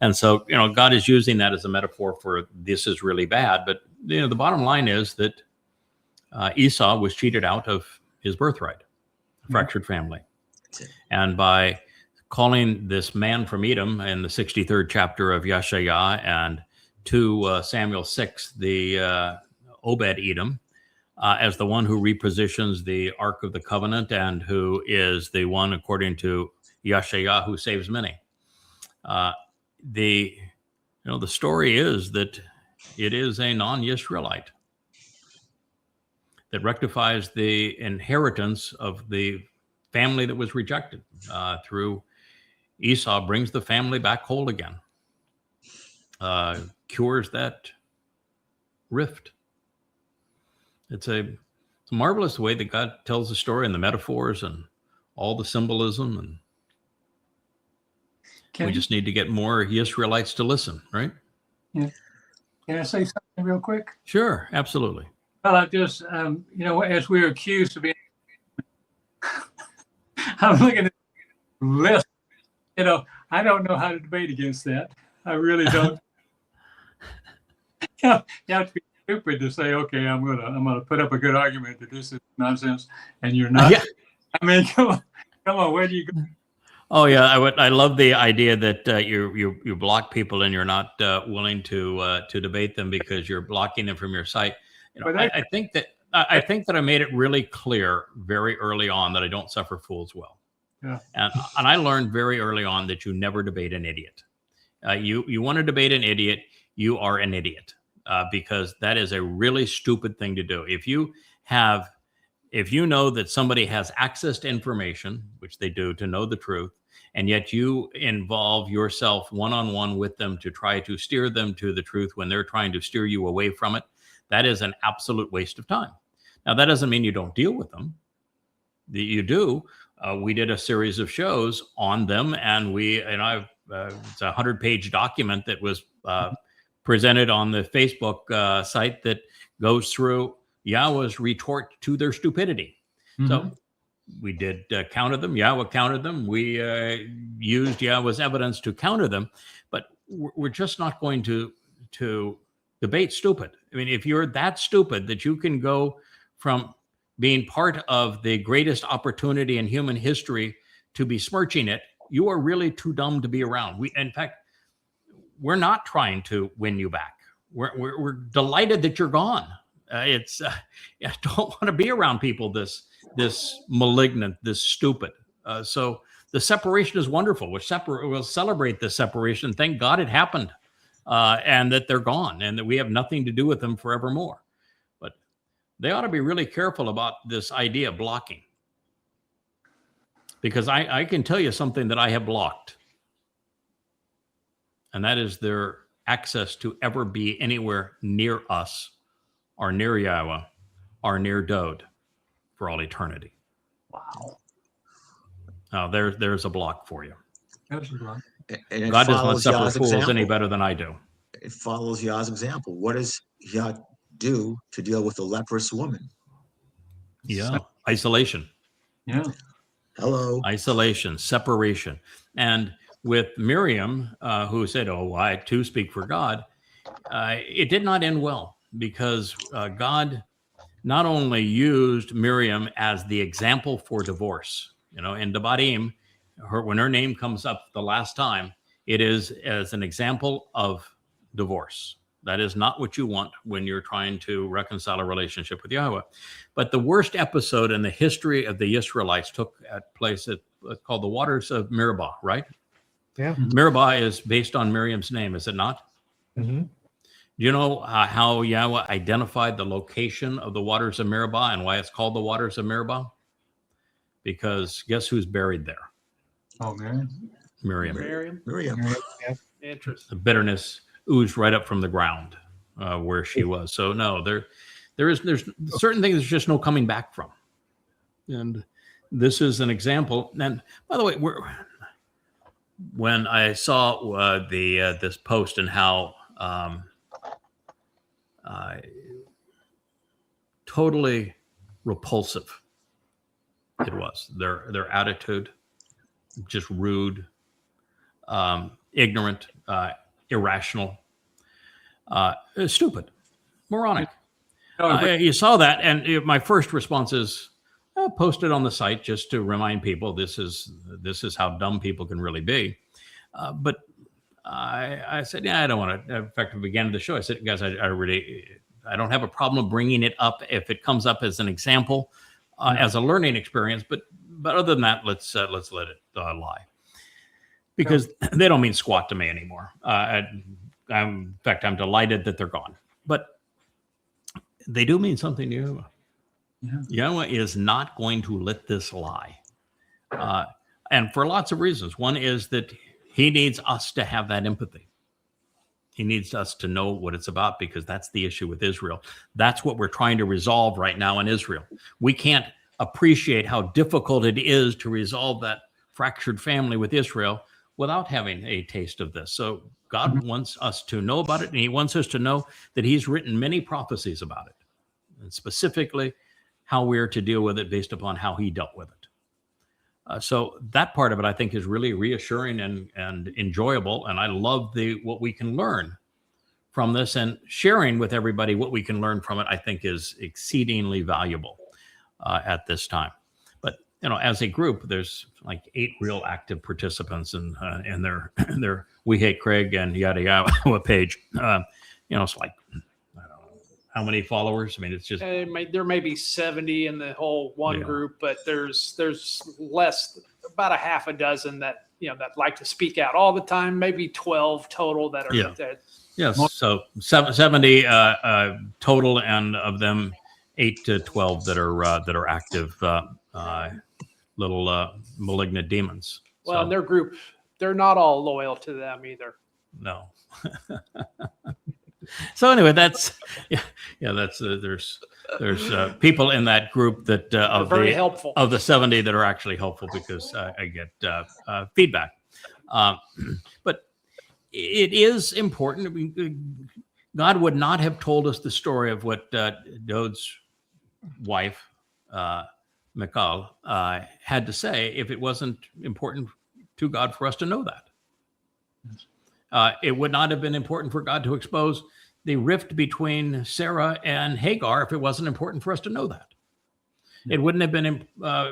And so, God is using that as a metaphor for this is really bad. But the bottom line is that Esau was cheated out of his birthright, a fractured family, and by calling this man from Edom in the 63rd chapter of Yeshayah and 2 Samuel 6, the Obed Edom, as the one who repositions the Ark of the Covenant and who is the one, according to Yeshayah, who saves many. The story is that it is a non-Yisraelite that rectifies the inheritance of the family that was rejected through Esau, brings the family back whole again, cures that rift. It's a marvelous way that God tells the story and the metaphors and all the symbolism. And we just need to get more Israelites to listen, right? Yeah. Can I say something real quick? Sure, absolutely. Well, I just, as we're accused of being, I'm looking at the list. I don't know how to debate against that. I really don't. You have to be stupid to say, okay, I'm gonna put up a good argument that this is nonsense, and you're not. Yeah. I mean, come on, where do you go? Oh yeah, I love the idea that you block people and you're not willing to debate them because you're blocking them from your site. I think that I made it really clear very early on that I don't suffer fools well. Yeah. And I learned very early on that you never debate an idiot. You want to debate an idiot, you are an idiot, because that is a really stupid thing to do. If you know that somebody has access to information, which they do, to know the truth, and yet you involve yourself one-on-one with them to try to steer them to the truth when they're trying to steer you away from it, that is an absolute waste of time. Now, that doesn't mean you don't deal with them. You do. We did a series of shows on them, and it's a 100-page document that was presented on the Facebook site that goes through Yahweh's retort to their stupidity. Mm-hmm. So we did counter them. Yahweh countered them. We used Yahweh's evidence to counter them, but we're just not going to debate stupid. I mean, if you're that stupid that you can go from being part of the greatest opportunity in human history to besmirching it, you are really too dumb to be around. In fact, we're not trying to win you back. We're delighted that you're gone. I don't want to be around people this malignant, this stupid. So the separation is wonderful. We'll celebrate the separation. Thank God it happened, and that they're gone, and that we have nothing to do with them forevermore. But they ought to be really careful about this idea of blocking, because I can tell you something that I have blocked, and that is their access to ever be anywhere near us, or near Yahweh, or near Dowd for all eternity. Wow. Now there's a block for you. There's a block. And God does not suffer Yah's fools example. any better than I do. It follows Yah's example. What does Yah do to deal with the leprous woman? Yeah, isolation. Yeah. Hello. Isolation, separation. And with Miriam, who said, "Oh, I too speak for God," it did not end well, because God not only used Miriam as the example for divorce. In Devarim, when her name comes up the last time, it is as an example of divorce. That is not what you want when you're trying to reconcile a relationship with Yahweh. But the worst episode in the history of the Israelites took place at what's called the waters of Meribah, right? Yeah. Meribah is based on Miriam's name, is it not? Mm-hmm. Do you know how Yahweh identified the location of the waters of Meribah and why it's called the waters of Meribah? Because guess who's buried there? Oh, Miriam. Miriam. Miriam. Yeah. Interesting. The bitterness oozed right up from the ground where she was. So no, there's certain things there's just no coming back from. And this is an example. And by the way, when I saw this post and how totally repulsive it was, their attitude, just rude, ignorant, irrational, stupid, moronic. You saw that, and my first response is, post it on the site just to remind people this is how dumb people can really be. But I said, yeah, I don't want to. In fact, at the beginning of the show, I said, guys, I don't have a problem bringing it up if it comes up as an example, as a learning experience. But other than that, let's let it lie, because they don't mean squat to me anymore. In fact, I'm delighted that they're gone. But they do mean something to you. YAHOWAH is not going to let this lie. And for lots of reasons. One is that he needs us to have that empathy. He needs us to know what it's about, because that's the issue with Israel. That's what we're trying to resolve right now in Israel. We can't appreciate how difficult it is to resolve that fractured family with Israel without having a taste of this. So God wants us to know about it, and he wants us to know that he's written many prophecies about it, and specifically how we're to deal with it based upon how he dealt with it. So that part of it, I think, is really reassuring and enjoyable. And I love what we can learn from this, and sharing with everybody what we can learn from it, I think, is exceedingly valuable at this time. But, as a group, there's like 8 real active participants in their We Hate Craig and YadaYahowah page. It's like, how many followers? I mean, it's just there may be 70 in the whole one group, but there's less, about a half a dozen that that like to speak out all the time. Maybe 12 total that are yes. So 70 total, and of them 8 to 12 that are active little malignant demons. Well, in their group, they're not all loyal to them either. No. So anyway, that's there's people in that group that very helpful, of the 70 that are actually helpful, because I get feedback. But it is important. I mean, God would not have told us the story of what Dowd's wife, Michal, had to say if it wasn't important to God for us to know that. It would not have been important for God to expose the rift between Sarah and Hagar if it wasn't important for us to know that. It wouldn't have been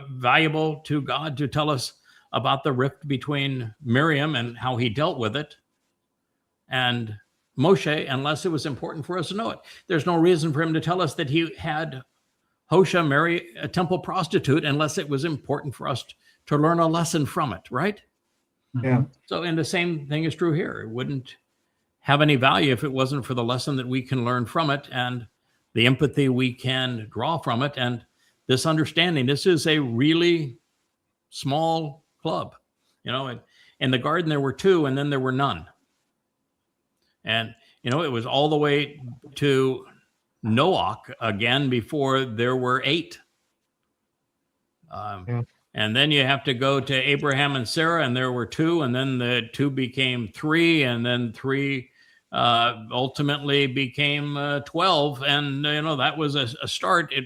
valuable to God to tell us about the rift between Miriam and how he dealt with it and Moshe unless it was important for us to know it. There's no reason for him to tell us that he had Hosea marry a temple prostitute unless it was important for us to learn a lesson from it, right? Yeah. So, and the same thing is true here. It wouldn't have any value if it wasn't for the lesson that we can learn from it and the empathy we can draw from it and this understanding. This is a really small club. In the garden there were 2, and then there were none. And, it was all the way to Noah again before there were 8. And then you have to go to Abraham and Sarah, and there were 2, and then the 2 became 3, and then 3 ultimately became 12. And, that was a start. It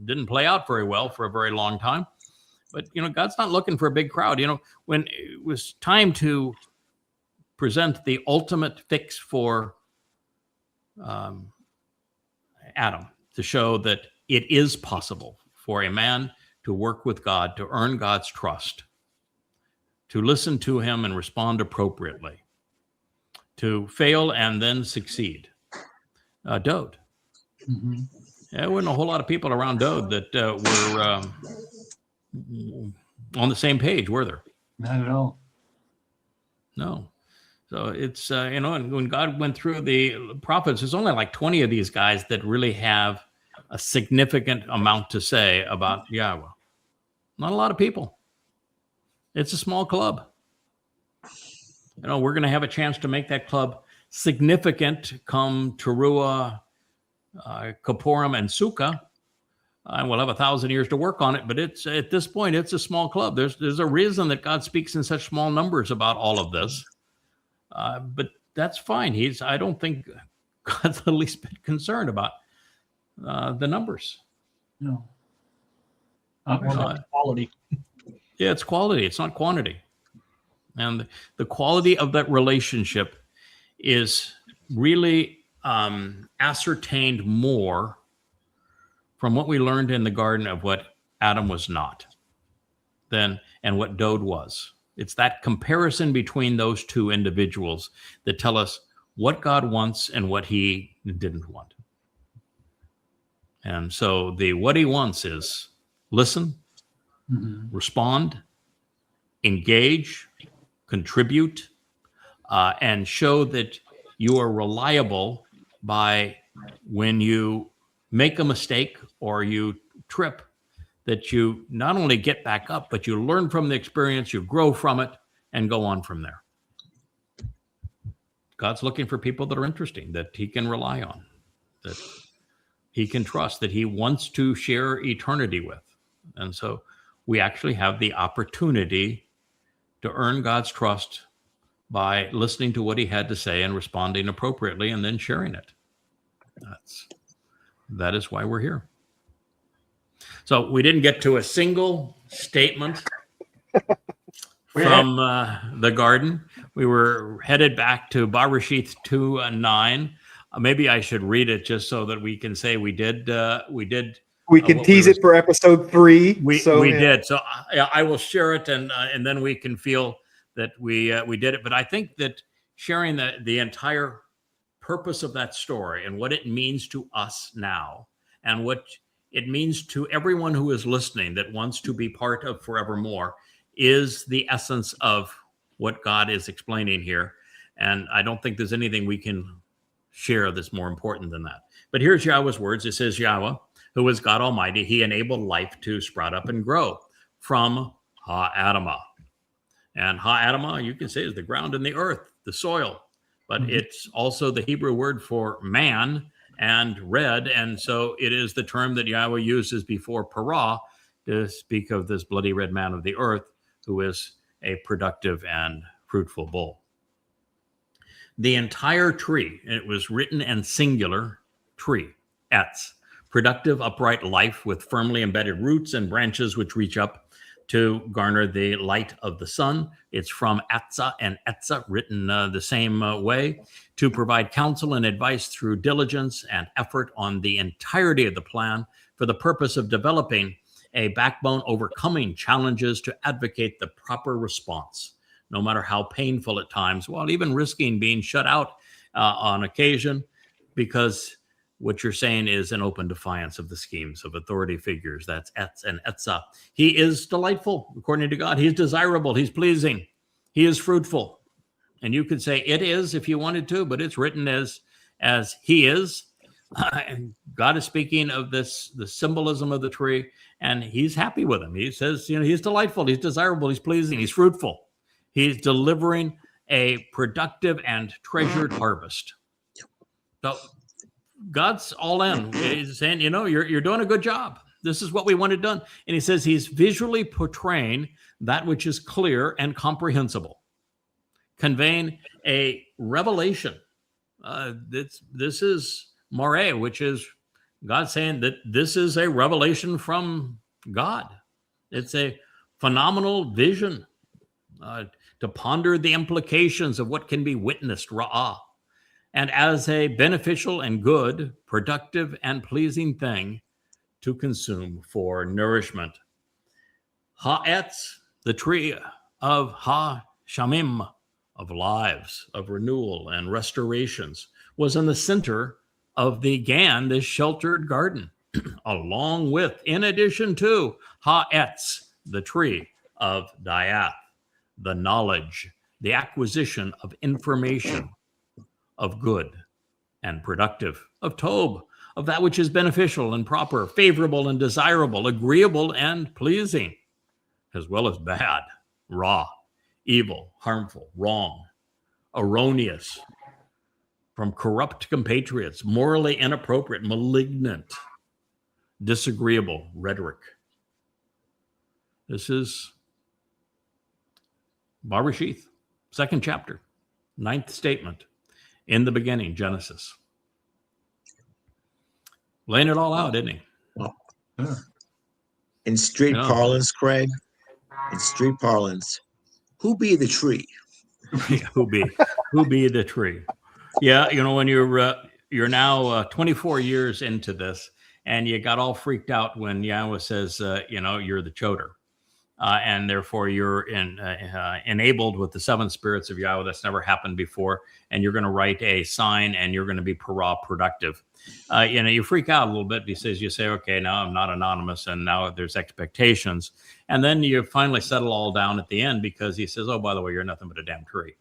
didn't play out very well for a very long time. But, God's not looking for a big crowd. When it was time to present the ultimate fix for Adam, to show that it is possible for a man to work with God, to earn God's trust, to listen to him and respond appropriately, to fail and then succeed. Dowd. Mm-hmm. There wasn't a whole lot of people around Dowd that were on the same page, were there? Not at all. No. So it's, and when God went through the prophets, there's only like 20 of these guys that really have a significant amount to say about YAHOWAH. Not a lot of people. It's a small club. You know, we're going to have a chance to make that club significant come Towrah, Bikuwrym, and Sukkah. And we'll have 1,000 years to work on it, but it's at this point, it's a small club. There's a reason that God speaks in such small numbers about all of this. But that's fine. I don't think God's the least bit concerned about the numbers. No. Quality. Yeah, it's quality. It's not quantity. And the quality of that relationship is really ascertained more from what we learned in the garden of what Adam was not and what Dowd was. It's that comparison between those two individuals that tell us what God wants and what he didn't want. And so what he wants is listen, respond, engage, contribute, and show that you are reliable by when you make a mistake or you trip, that you not only get back up, but you learn from the experience, you grow from it, and go on from there. God's looking for people that are interesting, that he can rely on, that he can trust, that he wants to share eternity with. And so we actually have the opportunity to earn God's trust by listening to what he had to say and responding appropriately and then sharing it. That is why we're here. So we didn't get to a single statement from the garden. We were headed back to Bereshith 2:9. Maybe I should read it just so that we can say we did. We can tease it for episode 3. We did. So I will share it, and then we can feel that we did it. But I think that sharing the entire purpose of that story and what it means to us now and what it means to everyone who is listening that wants to be part of forevermore is the essence of what God is explaining here. And I don't think there's anything we can share that's more important than that. But here's Yahweh's words. It says, Yahweh, who is God Almighty, he enabled life to sprout up and grow from Ha-Adamah. And Ha-Adamah, you can say, is the ground and the earth, the soil. But it's also the Hebrew word for man and red. And so it is the term that Yahweh uses before Parah to speak of this bloody red man of the earth, who is a productive and fruitful bull. The entire tree, it was written in singular, tree, Etz, productive, upright life with firmly embedded roots and branches which reach up to garner the light of the sun. It's from Etza and Etza, written the same way, to provide counsel and advice through diligence and effort on the entirety of the plan for the purpose of developing a backbone, overcoming challenges to advocate the proper response, no matter how painful at times, while even risking being shut out on occasion, because what you're saying is an open defiance of the schemes of authority figures. That's Etz and Etza. He is delightful, according to God. He's desirable. He's pleasing. He is fruitful. And you could say it is if you wanted to, but it's written as he is. And God is speaking of the symbolism of the tree, and he's happy with him. He says, he's delightful. He's desirable. He's pleasing. He's fruitful. He's delivering a productive and treasured harvest. So God's all in. He's saying, you're doing a good job. This is what we wanted done. And he says he's visually portraying that which is clear and comprehensible, conveying a revelation. This is Moreh, which is God saying that this is a revelation from God. It's a phenomenal vision to ponder the implications of what can be witnessed, Ra'ah, and as a beneficial and good, productive and pleasing thing to consume for nourishment. Ha'etz, the tree of Ha-Shamim, of lives, of renewal and restorations, was in the center of the Gan, this sheltered garden, along with, in addition to, Ha'etz, the tree of Dayath, the knowledge, the acquisition of information, of good and productive, of Tob, of that which is beneficial and proper, favorable and desirable, agreeable and pleasing, as well as bad. Ra, evil, harmful, wrong, erroneous, from corrupt compatriots, morally inappropriate, malignant, disagreeable rhetoric. This is Bereshith, 2nd chapter, 9th statement. In the beginning, Genesis. Laying it all out, isn't he? In street parlance, Craig, in street parlance, who be the tree? Who be the tree? Yeah, when you're now 24 years into this, and you got all freaked out when Yahweh says, you're the choder. And therefore you're enabled with the 7 spirits of Yahweh. That's never happened before. And you're going to write a sign, and you're going to be productive. You freak out a little bit because you say, okay, now I'm not anonymous, and now there's expectations. And then you finally settle all down at the end because he says, oh, by the way, you're nothing but a damn tree.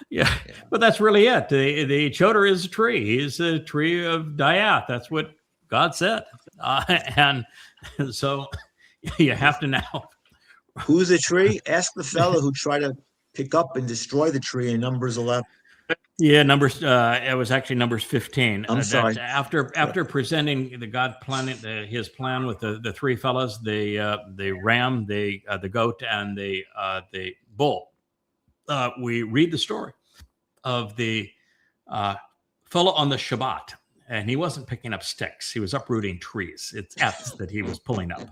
Yeah, but that's really it. The choder is a tree. He's a tree of Dayat. That's what God said. And so you have to now. Who's the tree? Ask the fellow who tried to pick up and destroy the tree in Numbers 11. Yeah, Numbers. It was actually Numbers 15. I'm sorry. After presenting the God plan, his plan with the 3 fellows, the ram, the goat, and the bull. We read the story of the fellow on the Shabbat. And he wasn't picking up sticks. He was uprooting trees. It's Etz that he was pulling up.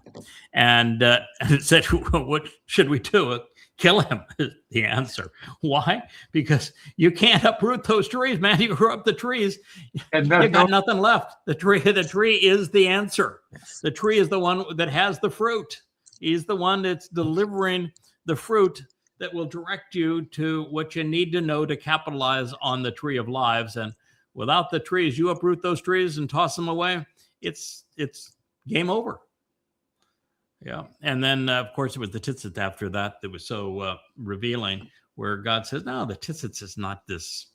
And it said, what should we do? Kill him, is the answer. Why? Because you can't uproot those trees, man. You grew up the trees. You got nothing left. The tree is the answer. The tree is the one that has the fruit. He's the one that's delivering the fruit that will direct you to what you need to know to capitalize on the tree of lives. And without the trees, you uproot those trees and toss them away, it's game over. Yeah. And then, of course, it was the tzitzit after that was so revealing, where God says, no, the tzitzit is not this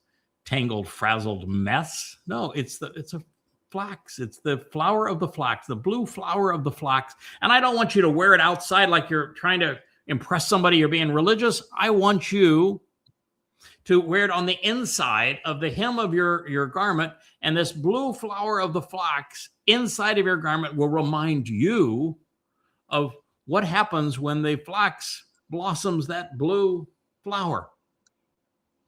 tangled, frazzled mess. No, it's a flax. It's the flower of the flax, the blue flower of the flax. And I don't want you to wear it outside like you're trying to impress somebody, you're being religious. I want you to wear it on the inside of the hem of your garment. And this blue flower of the flax inside of your garment will remind you of what happens when the flax blossoms that blue flower.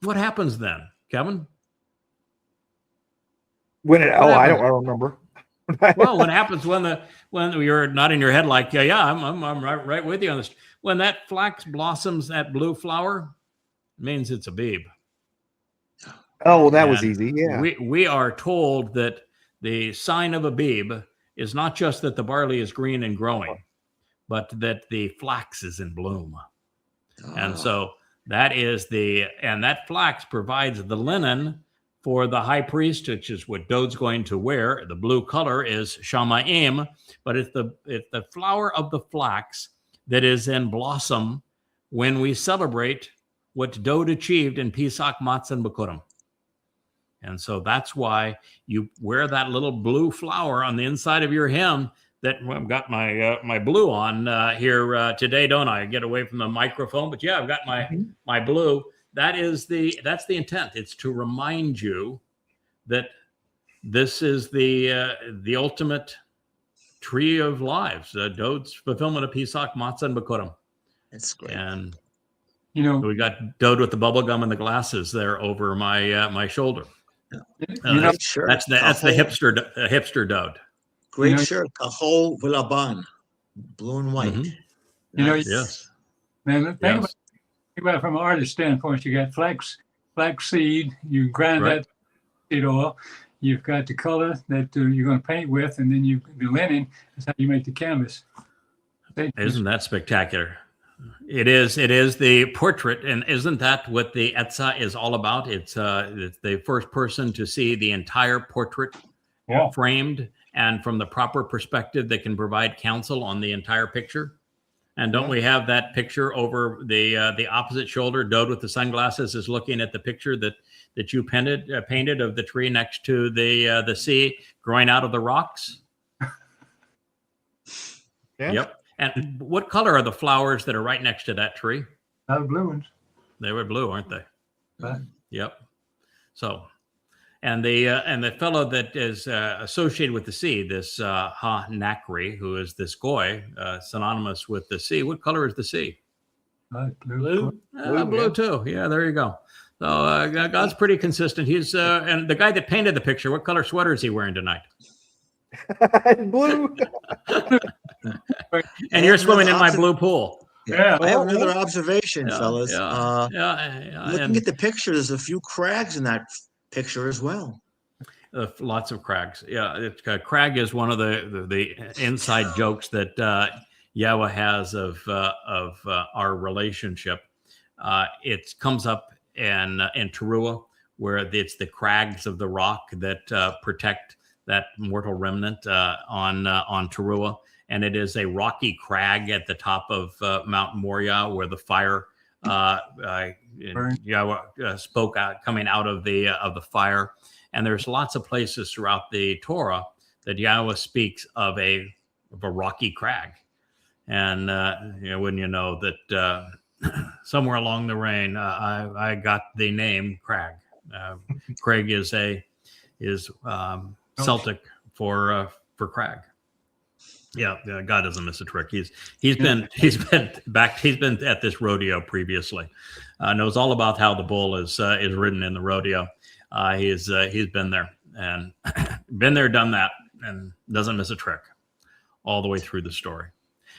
What happens then, Kevin? I don't remember. Well, what happens when you're nodding your head like, I'm right with you on this. When that flax blossoms that blue flower, means it's a beeb. Oh, that was easy. Yeah. We are told that the sign of a beeb is not just that the barley is green and growing, but that the flax is in bloom. And so that flax provides the linen for the high priest, which is what Dowd's going to wear. The blue color is shamayim, but it's the flower of the flax that is in blossom when we celebrate what Dowd achieved in Pesach Matsah Bikuwrym. And so that's why you wear that little blue flower on the inside of your hem. I've got my blue on here today, don't I? Get away from the microphone, but yeah, I've got my blue. That's the intent. It's to remind you that this is the ultimate tree of lives, Dowd's fulfillment of Pesach Matsah Bikuwrym. That's great. And we got Dowd with the bubble gum and the glasses there over my shoulder. Sure. That's the hipster Dowd. Great shirt, kahol v'laban, blue and white. Yes. Man, think about it from an artist standpoint. You got flax seed. You grind that seed oil. You've got the color that you're going to paint with, and then the linen is how you make the canvas. Isn't that spectacular? It is the portrait, and isn't that what the Etza is all about? It's the first person to see the entire portrait framed and from the proper perspective that can provide counsel on the entire picture. And don't we have that picture over the opposite shoulder? Dowd with the sunglasses is looking at the picture that you painted of the tree next to the sea growing out of the rocks. Yeah. Yep. And what color are the flowers that are right next to that tree? Blue ones. They were blue, aren't they? Right. Yep. So, and the fellow that is associated with the sea, this Ha-Nakri, who is this goy, synonymous with the sea. What color is the sea? Blue. Blue too. Yeah, there you go. So God's pretty consistent. He's and the guy that painted the picture. What color sweater is he wearing tonight? Blue. And you're swimming in my blue pool. Yeah. I have another observation, Yeah, fellas. yeah. Looking And at the picture, there's a few crags in that picture as well. lots of crags. Yeah, crag is one of the inside jokes that Yahweh has of our relationship. It comes up in Towrah, where it's the crags of the rock that protect that mortal remnant on Towrah, and it is a rocky crag at the top of Mount Moriah where the fire Yahweh spoke out, coming out of the fire. And there's lots of places throughout the Torah that Yahweh speaks of a rocky crag. And wouldn't you know that somewhere along the rain, I got the name Crag. Craig is Celtic for crag. Yeah, God doesn't miss a trick. He's been at this rodeo previously. Knows all about how the bull is ridden in the rodeo. He's been there and been there, done that, and doesn't miss a trick all the way through the story.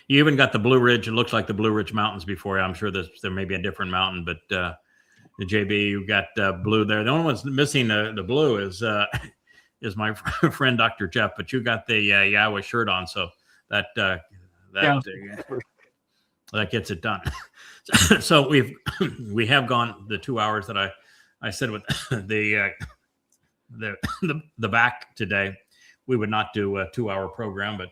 You even got the Blue Ridge. It looks like the Blue Ridge Mountains before you. I'm sure there may be a different mountain, but the JB, you got blue there. The only one's missing the blue is my friend Dr. Jeff, but you got the Yahweh shirt on, so that gets it done. So we have gone the 2 hours that I said with the back today. We would not do a 2 hour program, but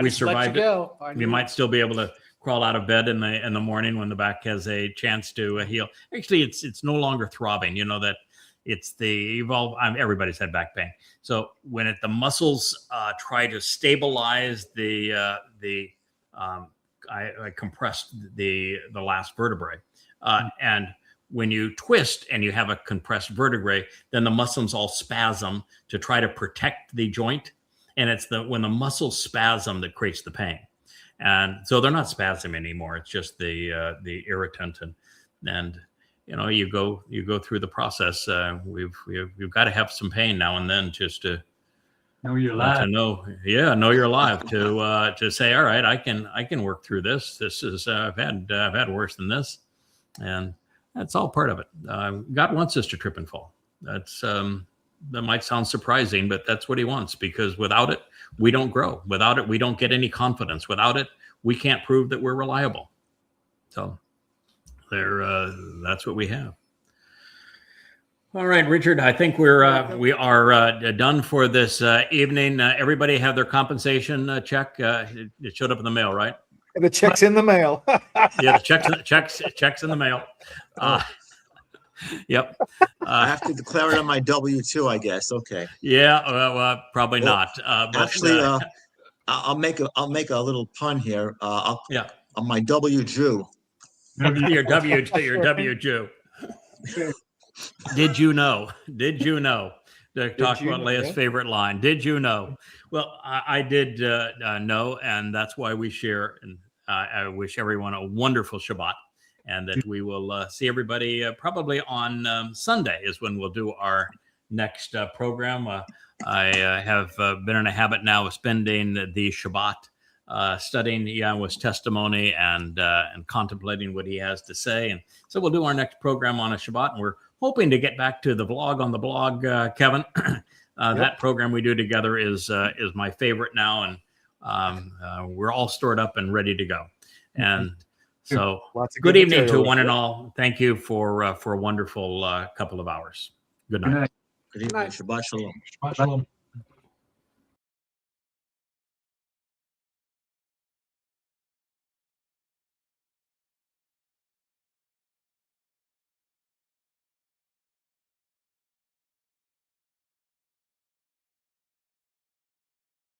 we survived it. We might still be able to crawl out of bed in the morning when the back has a chance to heal. Actually, it's no longer throbbing. You know that it's the evolve. Everybody's had back pain. So when the muscles try to stabilize I compressed the last vertebrae, and when you twist and you have a compressed vertebrae, then the muscles all spasm to try to protect the joint. And it's when the muscles spasm that creates the pain. And so they're not spasming anymore. It's just the irritant. And you go through the process. We've got to have some pain now and then just to know you're alive. know you're alive. To say, all right, I can work through this. This is I've had worse than this, and that's all part of it. God wants us to trip and fall. That's that might sound surprising, but that's what he wants, because without it, we don't grow. Without it, we don't get any confidence. Without it, we can't prove that we're reliable. So that's what we have. All right, Richard, I think we are done for this evening. Everybody have their compensation check. It showed up in the mail, right? The check's in the mail. Yeah, the checks in the mail. Yep. I have to declare it on my W-2, I guess. Okay. Yeah. Probably not. But, actually, I'll make a little pun here. On my W-Jew. Your W-Jew. Did you know? To talk about Leah's favorite line. Did you know? Well, I did know, and that's why we share. And I wish everyone a wonderful Shabbat, and that we will see everybody probably on Sunday is when we'll do our next program. I have been in a habit now of spending the Shabbat studying Yahweh's testimony and contemplating what he has to say. And so we'll do our next program on a Shabbat, and we're hoping to get back to the vlog on the blog, Kevin. That program we do together is my favorite now, and we're all stored up and ready to go. And so, good evening to one and all. Thank you for a wonderful couple of hours. Good night. Good evening. Shabbat shalom. Shabbat shalom.